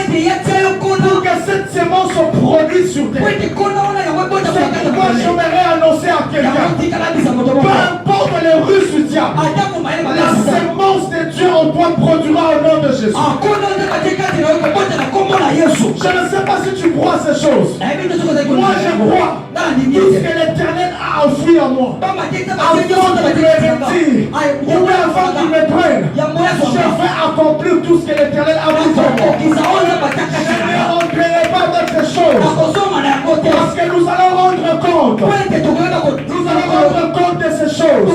que cette sémence se produise sur terre. C'est pourquoi j'aimerais annoncer à quelqu'un, peu importe les ruses du diable, la sémence de Dieu en toi produira au nom de Jésus. Je ne sais pas si tu crois ces choses. Moi je crois tout ce que l'Éternel a enfoui en moi. Avant qu'il me retire, ou avant qu'il me prenne, je vais accomplir tout ce que l'Éternel a mis en moi. Je ne rentrerai pas dans ces choses. Parce que nous allons rendre compte. Nous allons rendre compte de ces choses.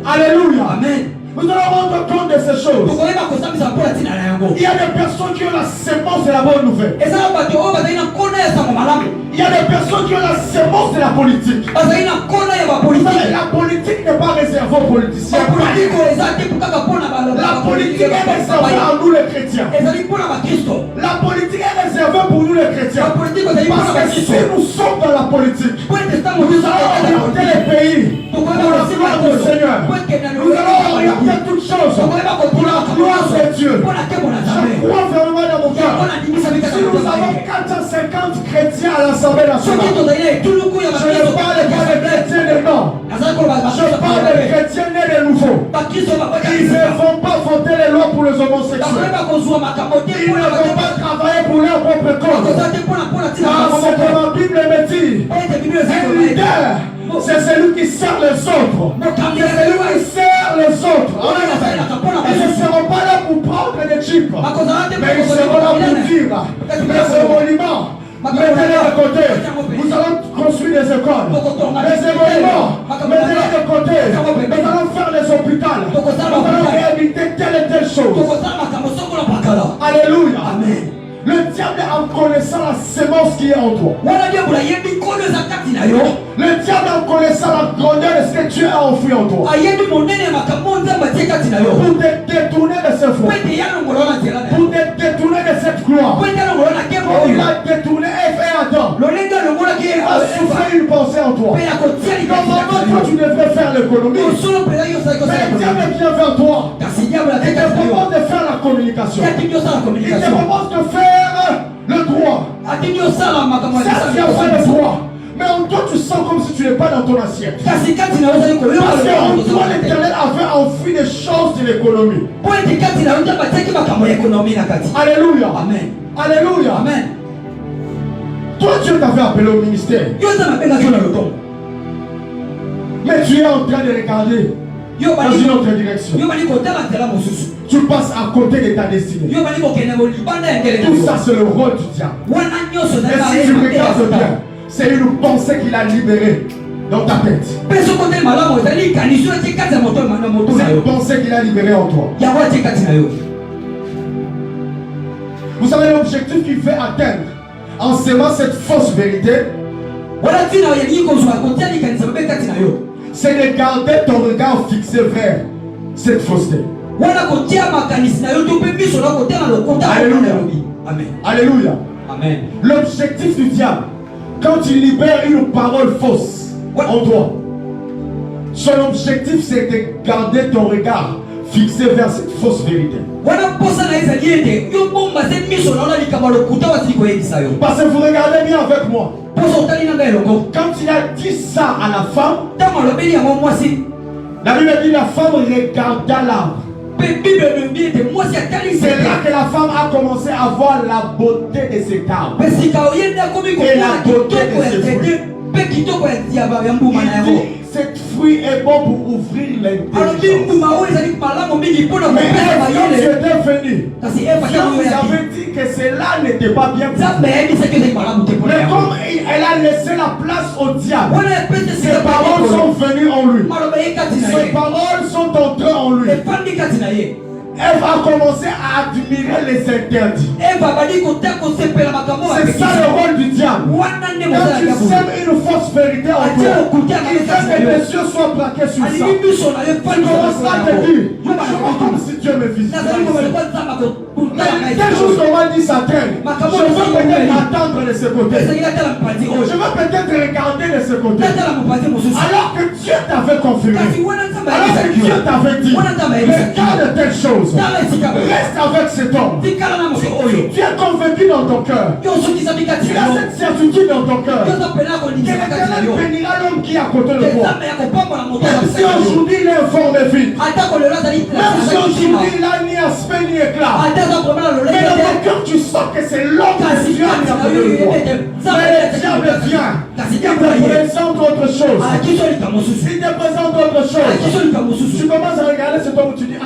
Alléluia. Amen. Nous allons rendre compte de ces choses. Il y a des personnes qui ont la sémence de la bonne nouvelle. Il y a des personnes qui ont la sémence de la politique. La politique n'est pas réservée aux politiciens. La politique est réservée à nous les chrétiens. La politique est réservée pour nous les chrétiens. Parce que si nous sommes dans la politique, nous allons orienter les pays pour la gloire du Seigneur. Nous allons orienter toutes choses pour la gloire de Dieu. Je crois vraiment dans mon cœur. Si nous avons 450 chrétiens à l'Assemblée nationale, je ne parle pas des chrétiens des morts. Je parle des chrétiens nés de nouveau. Ils ne vont pas voter les lois pour les homosexuels. Ils ne vont pas travailler pour leur propre cause. Parce que la Bible me dit, un leader, c'est celui qui sert les autres. C'est celui qui sert les autres. Ils ne seront pas là pour prendre des chips. Mais ils seront là pour dire, les émoluments, mettez-les de côté. Nous allons construire des écoles. Les émoluments, mettez-les de côté. Nous allons faire les hôpitaux. Nous allons réhabiliter telle et telle chose. Alléluia. Amen. Le diable en connaissant la sémence qui est en toi. Le diable en connaissant la grandeur de ce que tu as enfoui en toi. Pour te détourner de ce foi. Pour te détourner de cette gloire. Il a détourné Ève et Adam. Il a soufflé une pensée en toi. Normalement, toi tu devrais faire l'économie. Mais le diable vient vers toi. Il te propose de faire la communication. Il te propose de faire le droit. Ça, c'est faire le droit. Mais en toi, tu sens comme si tu n'es pas dans ton assiette. Parce qu'en toi, l'Éternel avait enfoui des choses de l'économie. Alléluia. Amen. Alléluia. Amen. Toi, Dieu t'avait appelé au ministère. Mais tu es en train de regarder dans une autre direction. Tu passes à côté de ta destinée. Tout ça, c'est le rôle du diable. Et si tu regardes bien, c'est une pensée qu'il a libérée dans ta tête. C'est une pensée qu'il a libérée en toi. Vous savez l'objectif qu'il fait atteindre en semant cette fausse vérité, c'est de garder ton regard fixé vers cette fausseté. Alléluia. Amen. Alléluia. Amen. L'objectif du diable, quand il libère une parole fausse en toi, son objectif c'est de garder ton regard fixé vers cette fausse vérité. Parce que vous regardez bien avec moi. Quand il a dit ça à la femme, la Bible dit la femme regarda l'arbre. C'est là que la femme a commencé à voir la beauté de cet arbre et la beauté de ses fruits. Cet fruit est bon pour ouvrir l'intelligence. Mais quand tu étais venu, Dieu vous avait dit que cela n'était pas bien pour vous. Mais comme elle a laissé la place au diable, ses paroles sont venues en lui. Ses paroles sont entrées en lui. Elle va commencer à admirer les interdits. C'est ça le rôle du diable. Quand tu sèmes une fausse vérité en toi, il fait que les yeux soient plaqués sur ça. Tu commences à te dire, je vois comme si Dieu me visitait. Mais quelque chose qu'on m'a dit, ça traîne. Je veux peut-être attendre de ce côté. Je veux peut-être regarder de ce côté. Alors que Dieu t'avait confirmé. Alors que Dieu t'avait dit, regarde telle chose. Reste avec cet homme. Tu es convaincu dans ton cœur. Tu as cette certitude dans ton cœur. Que l'Éternel bénira l'homme qui est à côté de toi. Même si aujourd'hui il est informé vite. Même si aujourd'hui il a ni aspect ni éclat. Mais dans ton cœur tu sens que c'est l'homme que Dieu a mis à côté de toi. Mais le diable vient. Il te présente autre chose. Il te présente autre chose. Tu commences à regarder cet homme et tu dis,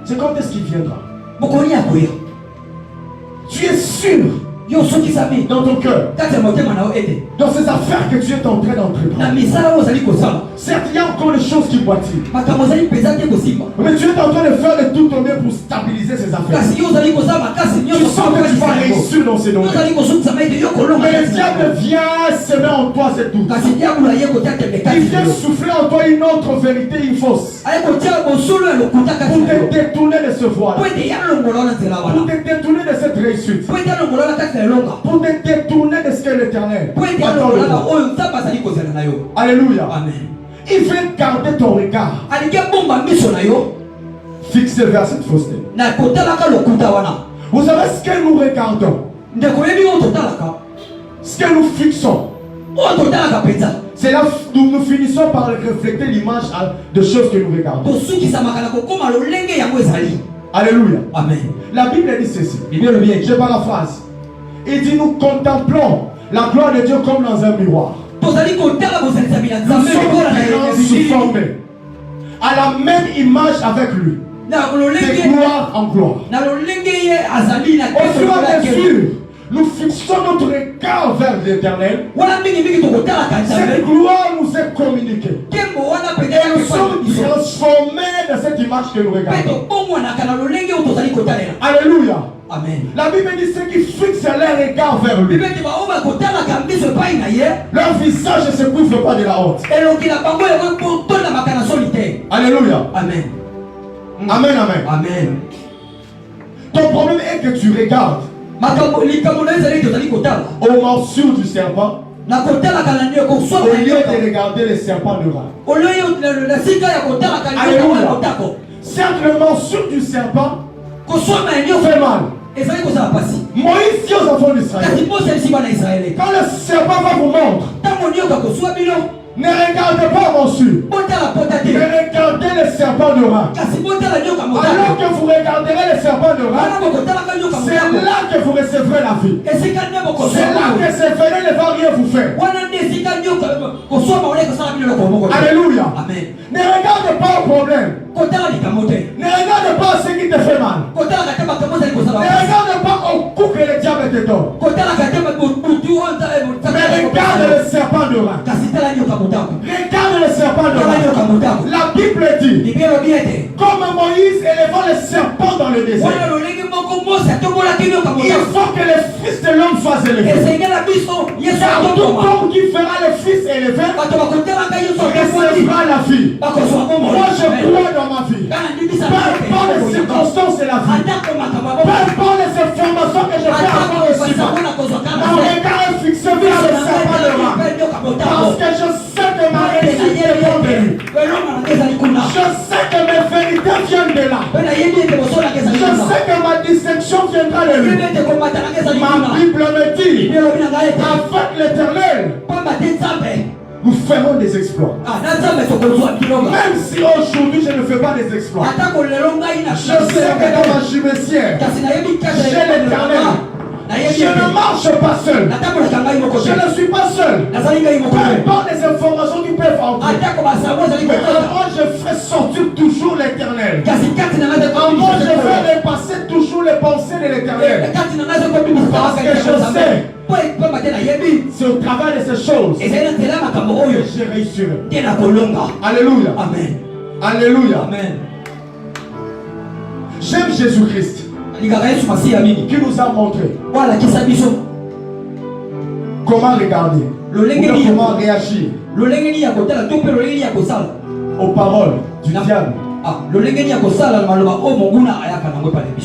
c'est quand est-ce qu'il viendra? Tu es sûr dans ton cœur, dans ces affaires que tu es en train d'entreprendre. Certes, il y a encore des choses qui boitillent, mais tu es en train de faire de tout ton mieux pour stabiliser ces affaires. Tu sens que tu vas réussir dans ces domaines. Mais le diable vient semer en toi cette doute. Il vient souffler en toi une autre vérité, une fausse, pour te détourner de ce voile, pour te détourner de cette réussite, pour te détourner de ce que l'Éternel attend de toi. Alléluia. Amen. Il veut garder ton regard fixé vers cette fausseté. Vous savez ce que nous regardons, ce que nous fixons, c'est là où nous finissons par refléter l'image de choses que nous regardons. Alléluia. Amen. La Bible dit ceci. Je paraphrase. Il dit, nous contemplons la gloire de Dieu comme dans un miroir. Nous sommes transformés à la même image avec lui, de gloire en gloire. Au fur et à mesure, nous fixons notre regard vers l'Éternel. Cette gloire nous est communiquée. Et nous sommes transformés de cette image que nous regardons. Alléluia. Amen. La Bible dit ceux qui fixent leur regard vers lui, leur visage ne se couvre pas de la honte. Alléluia. Amen. Amen, amen. Amen. Ton problème est que tu regardes aux morsures du serpent au lieu de regarder les serpents de rat. Alléluia. Certes, le morsure du serpent fait mal. Moïse dit aux enfants d'Israël, quand le serpent va vous montrer, ne regardez pas mon morsure, mais regardez les serpents de rat. Alors que vous regarderez les serpents de rat, c'est là que vous recevrez la vie. C'est là que ces venins ne vont rien vous faire. Alléluia. Amen. Ne regarde pas au problème. Ne regarde pas ce qui te fait mal. Ne regarde pas au coup que le diable te donne. Mais regarde le serpent de rat. Regarde le serpent de rat. La Bible dit, comme Moïse élevant le serpent dans le désert, il faut que le Fils de l'homme soit élevé. Car tout homme qui fera le Fils élevé recevra la vie. Moi je crois dans ma vie. Peu importe les circonstances de la vie, peu importe les informations que je fais avant de suivre, mon regard est fixé vers le serpent de rat. Parce que je sais que ma réussite dépend de lui. Je sais que mes vérités viennent de là. Je sais que ma distinction viendra de lui. Ma Bible me dit, avec l'Éternel, nous ferons des exploits. Même si aujourd'hui je ne fais pas des exploits, je sais que dans ma gibecière, j'ai l'Éternel. Je ne marche pas seul. Je ne suis pas seul. Peu importe les informations qui peuvent entrer. Moi, je ferai sortir toujours l'Éternel. Moi, je ferai dépasser toujours les pensées de l'Éternel. Parce que je sais, c'est au travers de ces choses que je réussirai. Alléluia. Amen. Alléluia. Amen. J'aime Jésus-Christ qui nous a montré comment regarder, comment réagir aux paroles du diable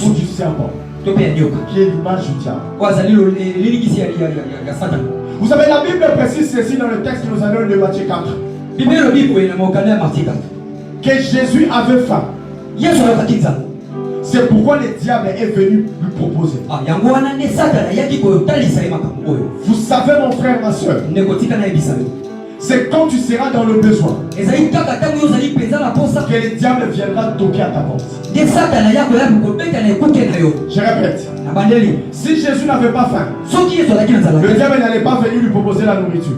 ou du serpent qui est l'image du diable. Vous savez, la Bible précise ceci dans le texte que nous avons de Matthieu 4, que Jésus avait faim. C'est pourquoi le diable est venu lui proposer. Vous savez, mon frère, ma soeur, c'est quand tu seras dans le besoin que le diable viendra toquer à ta porte. Je répète, si Jésus n'avait pas faim, le diable n'allait pas venir lui proposer la nourriture.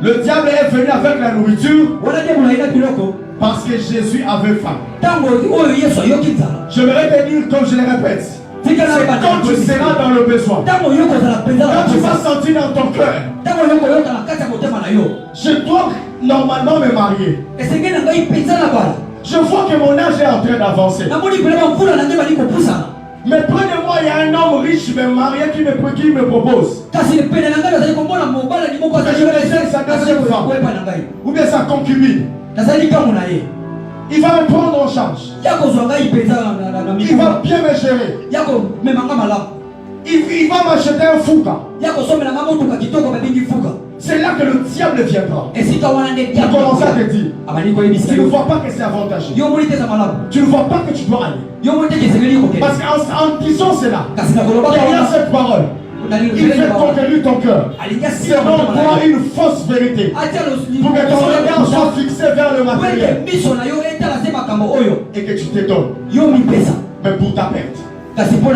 Le diable est venu avec la nourriture parce que Jésus avait faim. J'aimerais te dire, comme je le répète, c'est quand tu seras dans le besoin, quand tu vas sentir dans ton cœur, je dois normalement me marier. Je vois que mon âge est en train d'avancer. Mais près de moi, il y a un homme riche, mais marié, qui me propose. Ou bien sa concubine. Il va me prendre en charge. Il va bien me gérer. Il va m'acheter un fouga. C'est là que le diable viendra. Il commence à te dire, tu ne vois pas que c'est avantageux. Tu ne vois pas que tu dois aller. Parce qu'en disant cela, derrière cette parole, il fait conquérir ton cœur. C'est donc toi une fausse vérité. Pour que ton regard soit fixé vers le matériel. Et que tu t'étonnes. Mais pour ta perte. Pour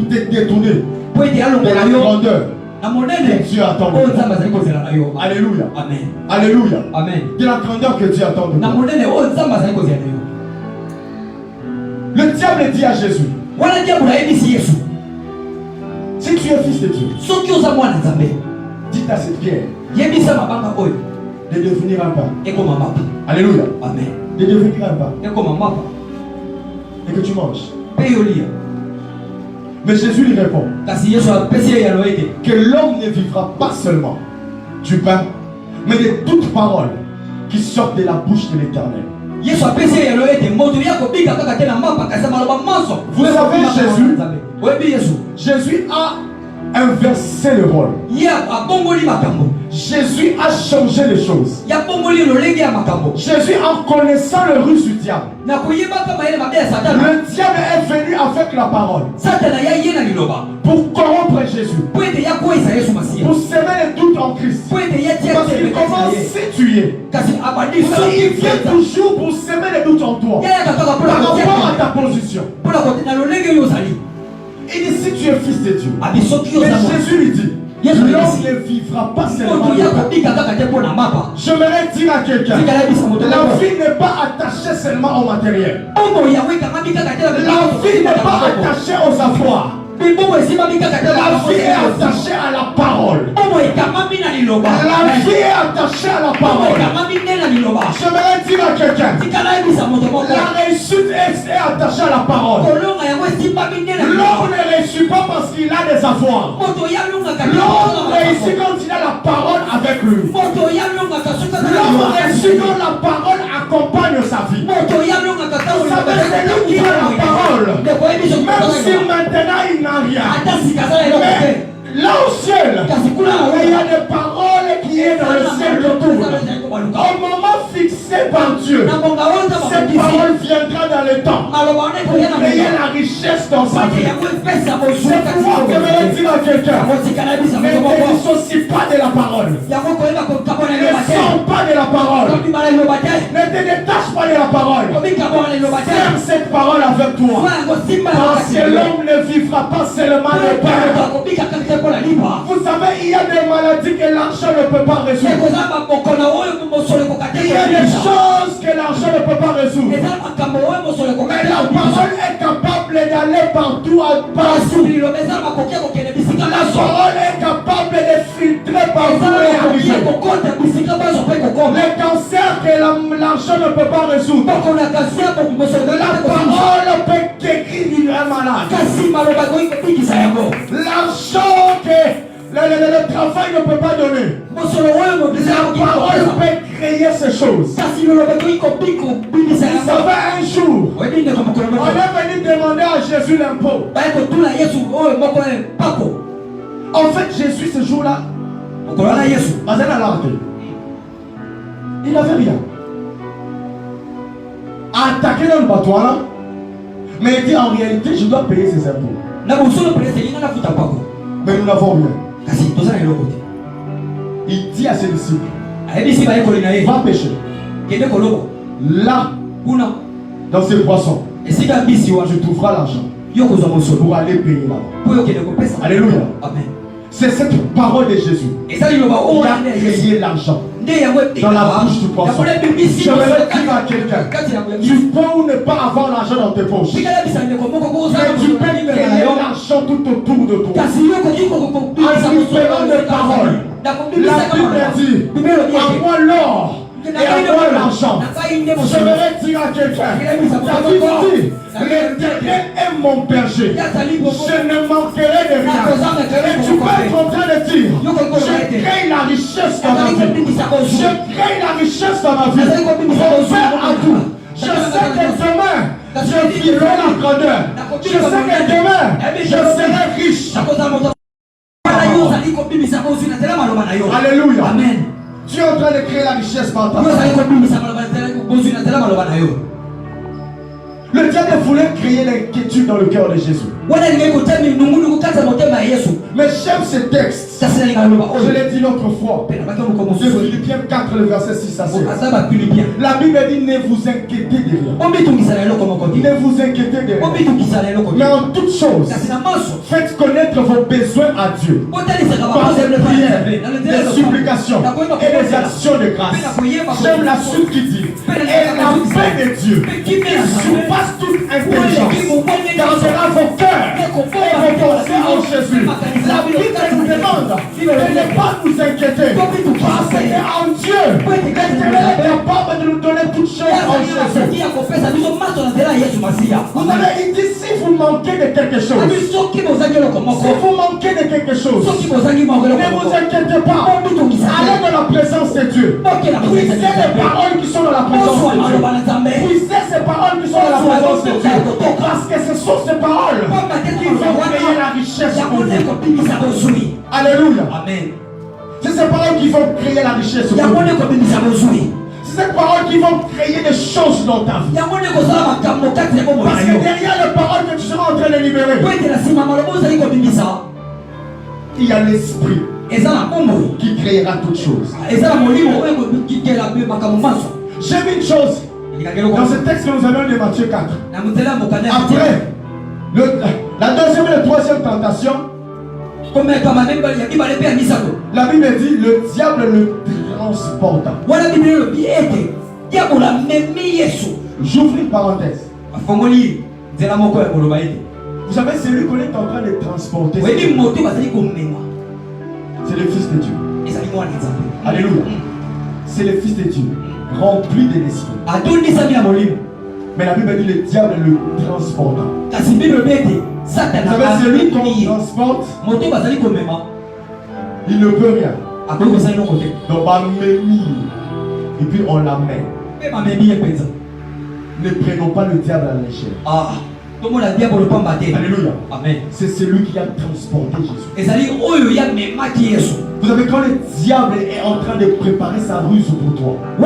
te détourner de la grandeur que Dieu attend de toi. Alléluia. Amen. Alléluia. Amen. De la grandeur que Dieu attend de toi. Le diable dit à Jésus, si tu es fils de Dieu, dites à cette pierre de devenir un pain. Alléluia. Amen. De devenir un pain. Et que tu manges. Mais Jésus lui répond que l'homme ne vivra pas seulement du pain, mais de toute parole qui sort de la bouche de l'Éternel. Vous savez, Jésus a inversé le rôle. Jésus a changé les choses. Jésus, en connaissant le ruse du diable, le diable est venu avec la parole pour corrompre Jésus, pour semer les doutes en Christ. Parce qu'il commence si tu es. Il vient toujours pour semer les doutes en toi par rapport à ta position. Il dit, si tu es fils de Dieu, mais Jésus lui dit, l'homme ne vivra pas seulement de pain. J'aimerais dire à quelqu'un, la vie n'est pas attachée seulement au matériel. La vie n'est pas attachée aux avoirs. La vie est attachée à la parole. La vie est attachée à la parole. J'aimerais dire à quelqu'un, la réussite est attachée à la parole. L'homme ne réussit pas parce qu'il a des avoirs. L'homme réussit quand il a la parole avec lui. L'homme réussit quand la parole accompagne sa vie. Vous savez, c'est lui qui a la parole. Même si maintenant il n'a rien. Mais là au ciel, il y a des paroles qui sont dans le ciel autour. Au moment fixé par Dieu, cette parole viendra dans le temps pour créer la richesse dans sa vie. C'est pourquoi je vais dire à quelqu'un, ne te dissocie pas de la parole. Ne sors pas de la parole. Ne te détache croyez la parole. Ferme cette parole avec toi. Parce que l'homme ne vivra pas seulement de pain. Vous savez, il y a des maladies que l'argent ne peut pas résoudre. Il y a des choses que l'argent ne peut pas résoudre. Mais la parole est capable d'aller partout. La parole est capable de filtrer partout et arriver. Le cancer que l'argent ne peut pas résoudre. La parole peut guérir un malade. L'argent que le travail ne peut pas donner. La parole peut créer ces choses. Vous savez, un jour, on est venu demander à Jésus l'impôt. En fait, Jésus, ce jour-là, il n'avait rien. Attaqué dans le bateau, là, mais il dit en réalité, je dois payer ses impôts. Mais nous n'avons rien. Il dit à ses disciples, va pêcher. Là, dans ces poissons, je trouverai l'argent pour aller payer là-bas. Alléluia. Amen. C'est cette parole de Jésus qui a créé l'argent dans la bouche du poisson. Je vais dire à quelqu'un, tu peux ou ne pas avoir l'argent dans tes poches, mais tu peux créer l'argent tout autour de toi. En libérant de paroles. La Bible dit, à moi l'or et à moi l'argent. Je vais dire à quelqu'un, David dit, l'Éternel est mon berger, je ne manquerai de rien. Et tu peux être en train de dire, je crée la richesse dans ma vie. Je crée la richesse dans ma vie. Mon Père a tout. Je sais que demain, je vivrai la grandeur. Je sais que demain, je serai riche. Alléluia. Amen. Tu es en train de créer la richesse par ta vie. Le diable voulait créer l'inquiétude dans le cœur de Jésus. Mais j'aime ce texte. Je l'ai dit l'autre fois. De Philippiens 4, le verset 6 à 7. La Bible dit, ne vous inquiétez de rien. Ne vous inquiétez de rien. Mais en toutes choses, faites connaître vos besoins à Dieu. Par des prières, des supplications et des actions de grâce. J'aime la suite qui dit, et la paix de Dieu, qui surpasse toute intelligence, gardera vos cœurs et vos pensées en Jésus. La Bible nous demande de ne pas nous inquiéter, parce qu'en Dieu, l'Éternel est capable de nous donner toutes choses en Jésus. Vous avez dit, si vous manquez de quelque chose, si vous manquez de quelque chose, ne vous inquiétez pas, allez dans la présence de Dieu. Puissez les paroles qui sont dans la présence de Dieu. Puissez ces paroles qui sont dans la présence de Dieu. Parce que ce sont ces paroles qui vont créer la richesse pour vous. Alléluia. Amen. C'est ces paroles qui vont créer la richesse pour vous. C'est ces paroles qui vont créer des choses dans ta vie. Parce que derrière les paroles que tu seras en train de libérer, il y a l'esprit qui créera toutes choses. J'ai vu une chose dans ce texte que nous avons de Matthieu 4. Après la deuxième et la troisième tentation, la Bible dit le diable le transporta. J'ouvre une parenthèse. Vous savez, c'est lui qu'on est en train de transporter. C'est le Fils de Dieu. Alléluia. C'est le Fils de Dieu, rempli de l'esprit. Mais la Bible dit le diable le transporta. Vous savez, c'est lui qu'on transporte. Il ne peut rien. Donc, et puis on l'amène. Ne prenons pas le diable à l'échelle. Alléluia. Amen. C'est celui qui a transporté Jésus. Vous savez, quand le diable est en train de préparer sa ruse pour toi, il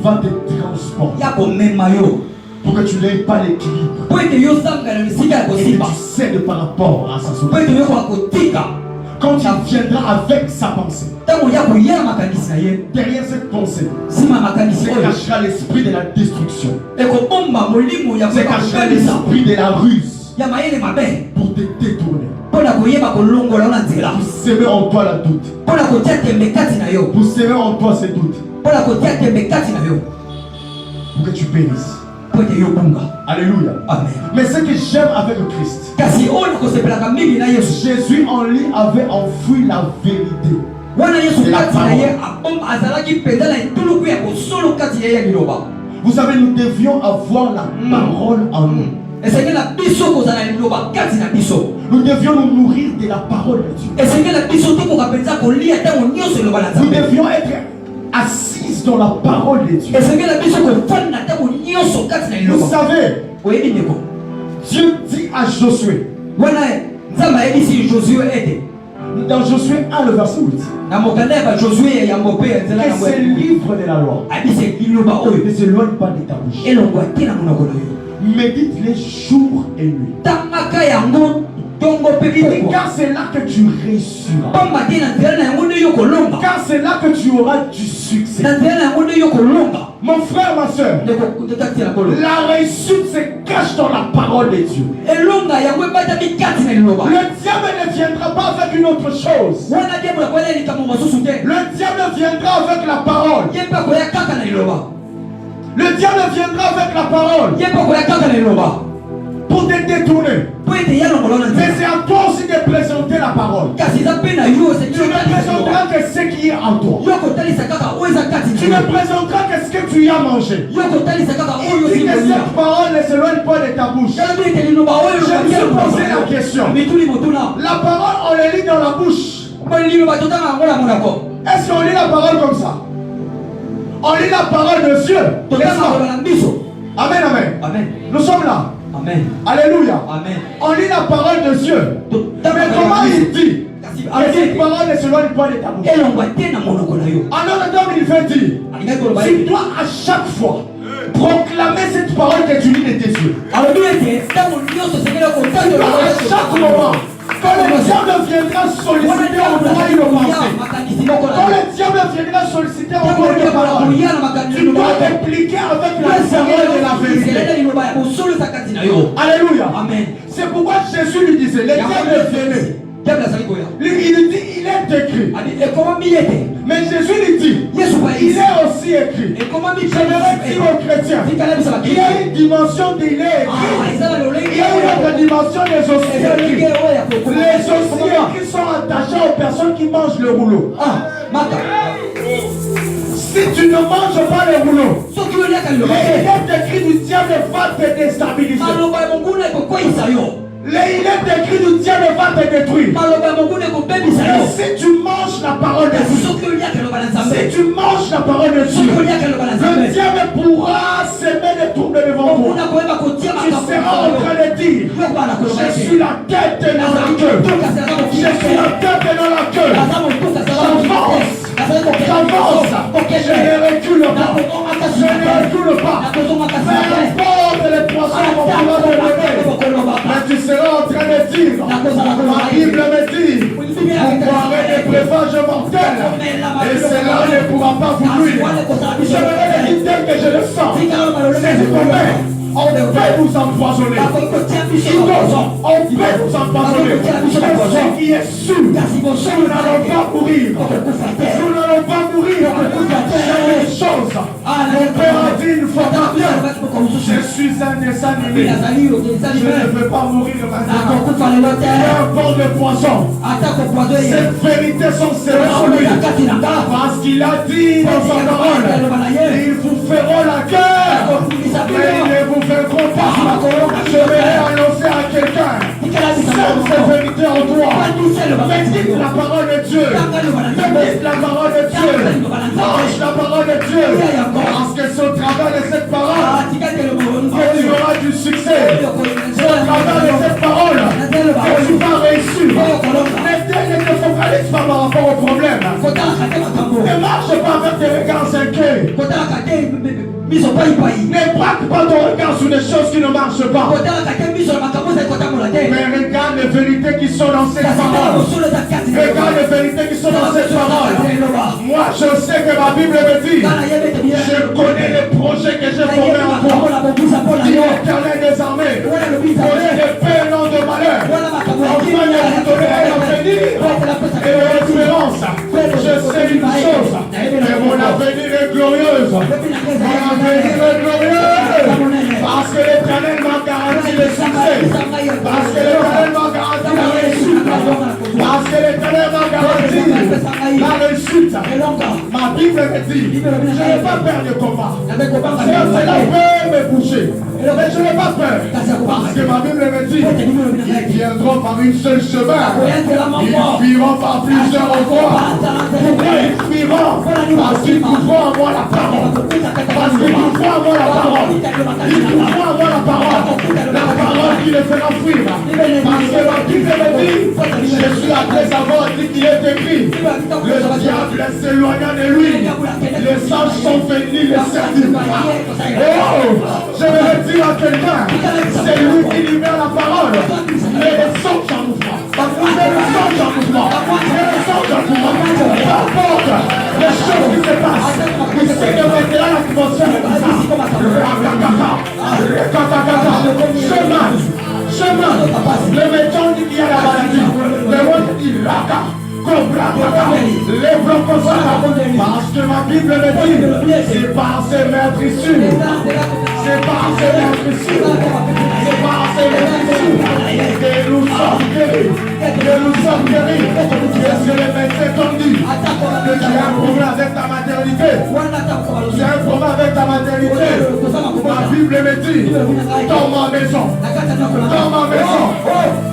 va te transporter pour que tu n'aies pas l'équilibre et que tu cèdes par rapport à sa solution. Quand quand il viendra avec sa pensée, derrière cette pensée, se cachera l'esprit de la destruction. Se cachera l'esprit de la ruse pour te détourner. Vous semez en toi la doute. Vous semez en toi ces doutes. Pour que tu périsses. Alléluia. Amen. Mais ce que j'aime avec le Christ, Jésus en lui avait enfoui la vérité. C'est la parole. Vous savez, nous devions avoir la parole en nous. Nous devions nous nourrir de la parole de Dieu. Nous devions être assis dans la parole de Dieu. Vous savez, Dieu dit à Josué, dans Josué 1, le verset 8, que ce livre de la loi ne s'éloigne pas de ta bouche. Médite-les jour et nuit. Car c'est là que tu réussiras. Car c'est là que tu auras du succès. Mon frère, ma soeur, la réussite se cache dans la parole de Dieu. Le diable ne viendra pas avec une autre chose. Le diable viendra avec la parole. Le diable viendra avec la parole pour te détourner. Mais c'est à toi aussi de présenter la parole. Tu ne présenteras que ce qui est en toi. Tu ne présenteras que ce que tu as mangé. Il dit que cette parole ne s'éloigne pas de ta bouche. Je me suis posé la question. La parole, on la lit dans la bouche. Est-ce qu'on lit la parole comme ça? On lit la parole de Dieu. Amen, amen. Amen. Nous sommes là. Amen. Alléluia. Amen. On lit la parole de Dieu. Mais comment il dit que cette parole ne s'éloigne pas de ta bouche? Alors le temps il fait dire, tu dois à chaque fois proclamer cette parole que tu lis de tes yeux. À chaque moment. Quand le diable viendra solliciter en toi une pensée, quand le diable viendra solliciter en toi une parole, tu dois t'impliquer avec la parole de la vérité. Alléluia. Amen. C'est pourquoi Jésus lui disait, les diables viennent. Il dit, il est écrit. Mais Jésus lui dit, il est aussi écrit. J'aimerais dire aux chrétiens, il y a une dimension de il est écrit. Il y a une autre dimension des aussi écrits. Les aussi écrits sont attachés aux personnes qui mangent le rouleau. Si tu ne manges pas le rouleau, il est écrit du diable va te déstabiliser. Il est écrit du diable va te détruire. Mais si tu manges la parole de Dieu, si tu manges la parole de Dieu, le diable pourra semer des troubles devant toi. Tu seras en train de dire, je suis la tête et non la queue. Je suis la tête et non la queue. J'avance. Je ne recule pas. Je ne recule pas. Peu importe les poissons vont pouvoir me lever. Mais tu seras en train de dire, la Bible me dit, vous boirez des breuvages mortels et cela ne pourra pas vous nuire. Je vais le dire tel que je le sens. C'est du commun. On peut vous empoisonner. On peut vous empoisonner. Ce qui est sûr, nous n'allons pas mourir. Nous n'allons pas mourir. C'est une chose. Mon père a dit une fois, je suis un des animés. Je ne veux pas mourir maintenant. Peu importe le poison. Cette vérité sont scellées en lui. Parce qu'il a dit dans sa parole, ils vous feront la guerre. Mais ils ne vous feront pas. Je vais annoncer à quelqu'un. Sème cette vérité en toi. Médite la parole de Dieu. Médite la parole de Dieu. Mange la parole de Dieu. Parce que c'est au travers de cette parole que tu auras du succès. C'est au travers de cette parole que tu vas réussir. Ne te focalise pas par rapport au problème. Ne marche pas avec tes regards inquiets. Ne braque pas ton regard sur des choses qui ne marchent pas. Mais regarde les vérités qui sont dans cette parole. Regarde les vérités qui sont dans cette parole. Moi, je sais que ma Bible me dit, je connais les projets que j'ai formés en toi. Dit l'Éternel des armées, projet de paix et non de malheur. Enfin, de vous donner un avenir et une espérance. Je sais une chose, que mon avenir est glorieuse. Mon avenir est glorieuse. Parce que l'Éternel m'a garanti le succès. Parce que l'Éternel m'a garanti la réussite. Parce que l'Éternel m'a garanti la réussite. Ma Bible me dit, je n'ai pas peur de combat. Cela peut me bouger. Mais je n'ai pas peur. Parce que ma Bible me dit, ils viendront par une seule chemin. Ils fuiront par plusieurs endroits. Pourquoi ils fuiront? Parce qu'ils croient en moi la parole. Parce qu'ils croient en moi la parole. Ils croient en moi la parole. La parole qui les fera fuir. Parce que ma Bible me dit, Jésus après avoir dit qu'il est écrit, le diable s'éloigna de lui. Les sages sont venus les servir. Oh, je vais le dire à quelqu'un, c'est lui qui libère la parole. Mais les songes en mouvement. Mais les songes en mouvement. Mais les songes en mouvement. Peu importe les choses qui se passent. Il sait que maintenant l'atmosphère est bizarre. Chemin. Le médecin dit qu'il y a la maladie. Le monde dit raka. Les blocs comme ça. Parce que ma Bible me dit, c'est par ces maîtres issus. C'est par ces maîtres issus. C'est par ces maîtres issus que nous sommes guéris. Que nous sommes guéris. Qu'est-ce que les médecins t'ont dit? Que tu as un problème avec ta maternité. Tu as un problème avec ta maternité. Ma Bible me dit, dans ma maison. Dans ma maison.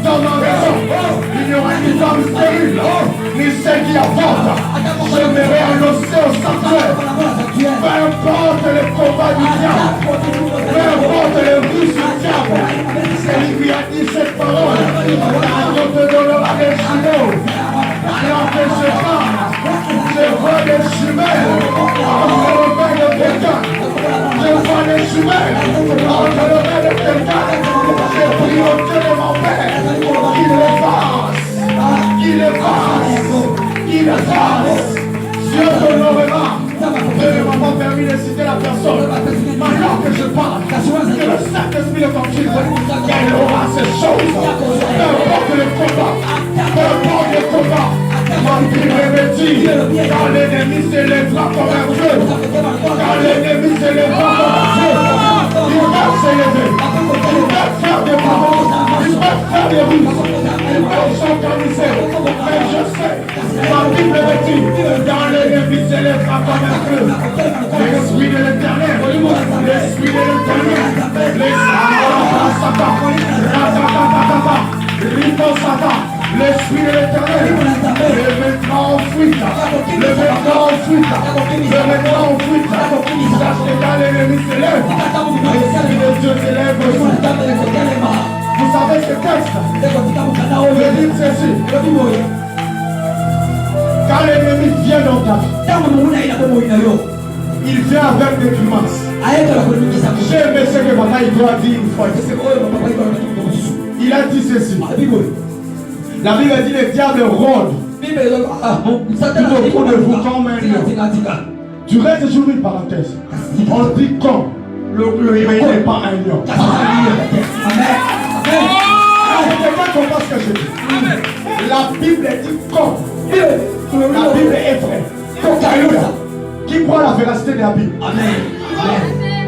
Dans ma maison. Il n'y aura ni femme stérile. Ni celle qui apporte. Je me réannoncer au sanctuaire. Peu importe les combats du diable. Peu importe les ruses du diable. C'est lui qui a dit cette parole. On te donnera des jumeaux. Alors que je parle, je vois des jumelles entre le mains de quelqu'un. Je vois des jumelles entre le mains de quelqu'un. Je prie au Dieu de mon Père qu'il le fasse. Qu'il le fasse. Qu'il le fasse. Dieu t'honorera. Dieu ne m'a pas permis de citer la personne. Maintenant que je parle, que le Saint-Esprit le confirme, qu'elle aura ces choses. Peu importe le combat. Peu importe le combat. Ma Bible me dit, quand l'ennemi s'élèvera comme un dieu, quand l'ennemi s'élèvera comme un dieu, il va s'élever. Il va faire des paroles. Il va faire des ruses. Il va s'organiser. Mais je sais, ma Bible me dit, quand l'ennemi s'élèvera comme un dieu, l'Esprit de l'Éternel, l'Esprit de l'Éternel, l'Esprit de l'Éternel, le mettra en fuite, le mettra en fuite, le mettra en fuite. Sache que quand l'ennemi s'élève, l'Esprit de Dieu s'élève aussi. Vous savez ce texte, le dit ceci. Quand l'ennemi vient dans ta vie, il vient avec des grimaces. J'ai aimé ce que papa il doit dire une fois. Il a dit ceci. La Bible dit le diable rôde tout autour de vous comme un lion. Tu restes toujours une parenthèse. On dit comme le réveil n'est pas un lion. Quelqu'un comprend ce que je dis. La Bible dit comme. La Bible est vraie. Qui croit la véracité de la Bible? Amen.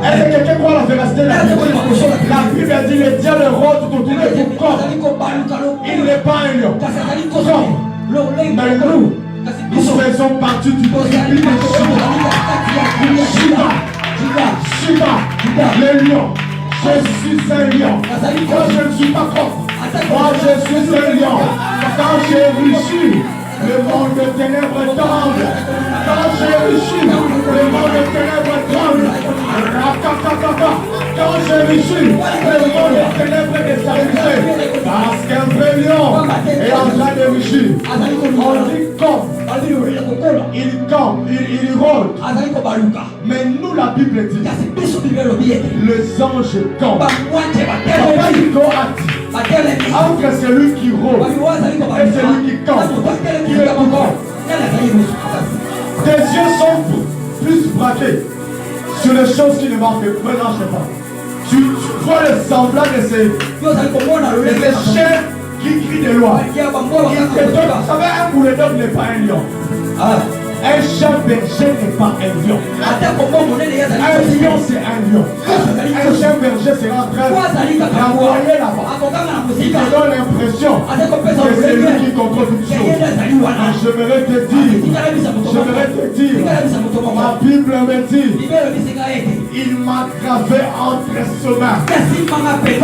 Est-ce que quelqu'un croit la véracité de la Bible? La Bible a dit le diable rôde tout autour de vous comme. Il n'est pas un lion. Comme. Mais nous faisons partie du tribut de Shiva, le lion. Je suis un lion. Moi je ne suis pas comme. Moi je suis un lion. Quand j'ai réussi, le monde de ténèbres tombe. Quand j'ai réussi, le monde de ténèbres tombe. Quand j'ai réussi, le monde de ténèbres est stabilisé. Parce qu'un vrai lion est en train de réussir. On dit comme. Il campe, il rôde. Mais nous, la Bible dit, les anges campent. Papa Hugo a dit, entre celui qui rôde et celui qui campe, qui est tout grand. Tes yeux sont plus braqués sur les choses qui ne marchent pas. Tu vois le semblant de ces chiens qui crient des lois. Vous savez, un bouledogue n'est pas un lion. Un chien berger n'est pas un lion. Un lion, c'est un lion. Un chien berger sera en train d'envoyer là-bas. Il te donne l'impression que c'est lui qui contrôle toutes choses. J'aimerais te dire, ma Bible me dit, il m'a gravé entre ses mains. Mes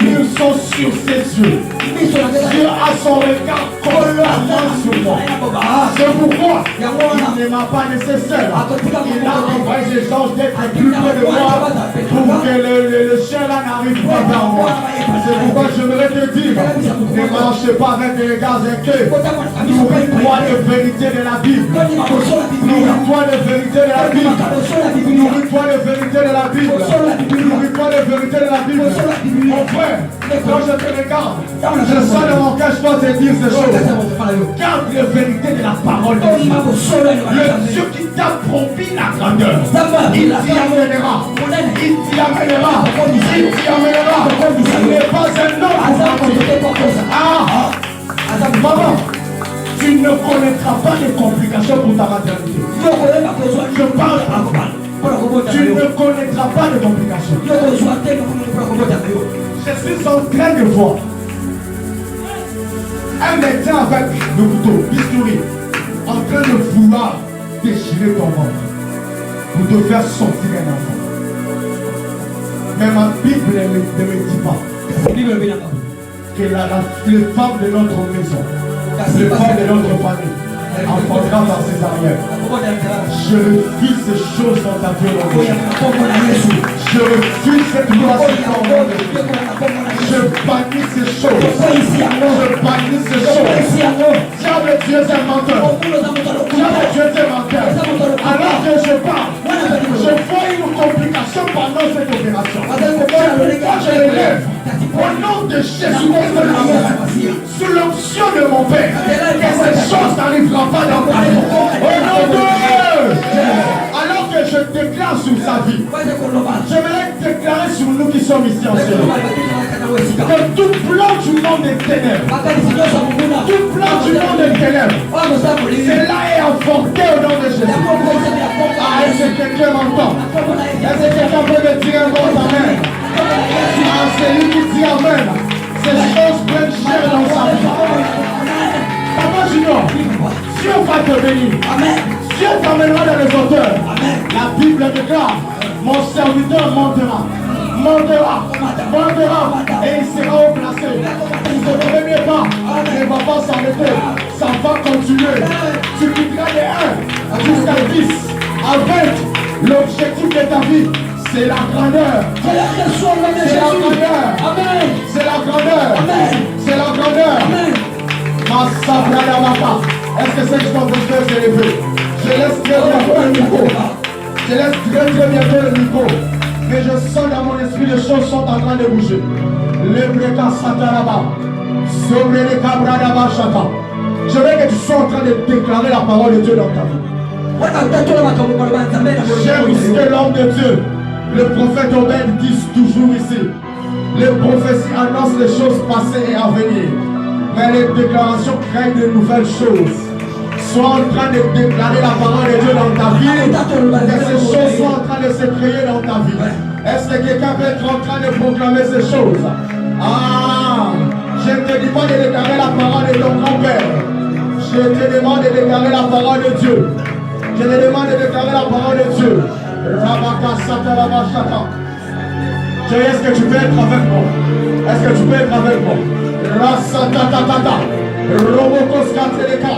yeux sont sur ses yeux. Dieu a son regard constamment sur moi. C'est pourquoi il ne m'a pas nécessaire. Il a envoyé ses anges d'être plus près de moi pour que le chien là n'arrive pas vers moi. C'est pourquoi j'aimerais te dire, ne marche pas avec des regards inquiets. Nourris-toi de vérité de la Bible. Nourris-toi de vérité de la Bible. Nourris-toi de vérité de la Bible. Nourris-toi de vérité de la Bible. Mon frère, quand je te regarde, je sens dans mon cœur, je dois te dire ces choses. Garde la vérité de la parole de Dieu. Le Dieu qui t'a promis la grandeur, il t'y amènera. Il t'y amènera. Il t'y amènera. Il n'est pas un homme. Ah, maman, tu ne connaîtras pas les complications pour ta maternité. Je parle à vous. Tu ne connaîtras pas de complications. Je suis en train de voir un médecin avec le couteau, bistouri, en train de vouloir déchirer ton ventre pour te faire sortir un enfant. Mais ma Bible ne me dit pas que les femmes de notre maison, les femmes de notre famille, enfantera par ses arrières. Je refuse ces choses dans ta vie. Je refuse cette loi sur ton monde. Je bannis ces choses. Je bannis ces choses. Diable, tu es un menteur. Diable, tu es un menteur. Alors que je parle, je vois une complication pendant cette opération. Quand je l'élève, au nom de Jésus, sous l'onction de mon Père, que cette chose n'arrivera pas dans ta vie. Au nom de alors que je déclare sur sa vie, j'aimerais déclarer sur nous qui sommes ici en ce moment, que tout plan du monde des ténèbres, tout plan du monde des ténèbres, cela est avorté au nom de Jésus. Ah, est-ce que quelqu'un m'entend? Est-ce que quelqu'un peut me dire un bon amen? Ah, c'est lui qui dit amen. Ces choses prennent cher dans sa vie. Papa Junior, Dieu va te bénir. Dieu t'amènera dans les hauteurs. La Bible déclare, mon serviteur montera. Et il sera haut placé. Il ne te remet pas. Il ne va pas s'arrêter. Ça va continuer. Tu quitteras les 1 jusqu'à 10 avec l'objectif de ta vie. C'est la grandeur. C'est la grandeur. C'est la grandeur. C'est la grandeur. Ma sabrada mata. Est-ce que c'est que je t'en veux s'élever? Je laisse très bientôt le micro. Je laisse très bientôt le micro. Mais je sens dans mon esprit les choses sont en train de bouger. Les breka sataraba. Sobre les cabradaba chata. Je veux que tu sois en train de déclarer la parole de Dieu dans ta vie. J'aime ce que l'homme de Dieu, le prophète Obed, dit toujours ici. Les prophéties annoncent les choses passées et à venir. Mais les déclarations créent de nouvelles choses. Sois en train de déclarer la parole de Dieu dans ta vie. Que ces choses soient en train de se créer dans ta vie. Est-ce que quelqu'un peut être en train de proclamer ces choses? Ah, je ne te dis pas de déclarer la parole de ton grand-père. Je te demande de déclarer la parole de Dieu. Je te demande de déclarer la parole de Dieu. Est-ce que tu peux être avec moi? Est-ce que tu peux être avec moi? Rasatatata, Robokos Kateleka,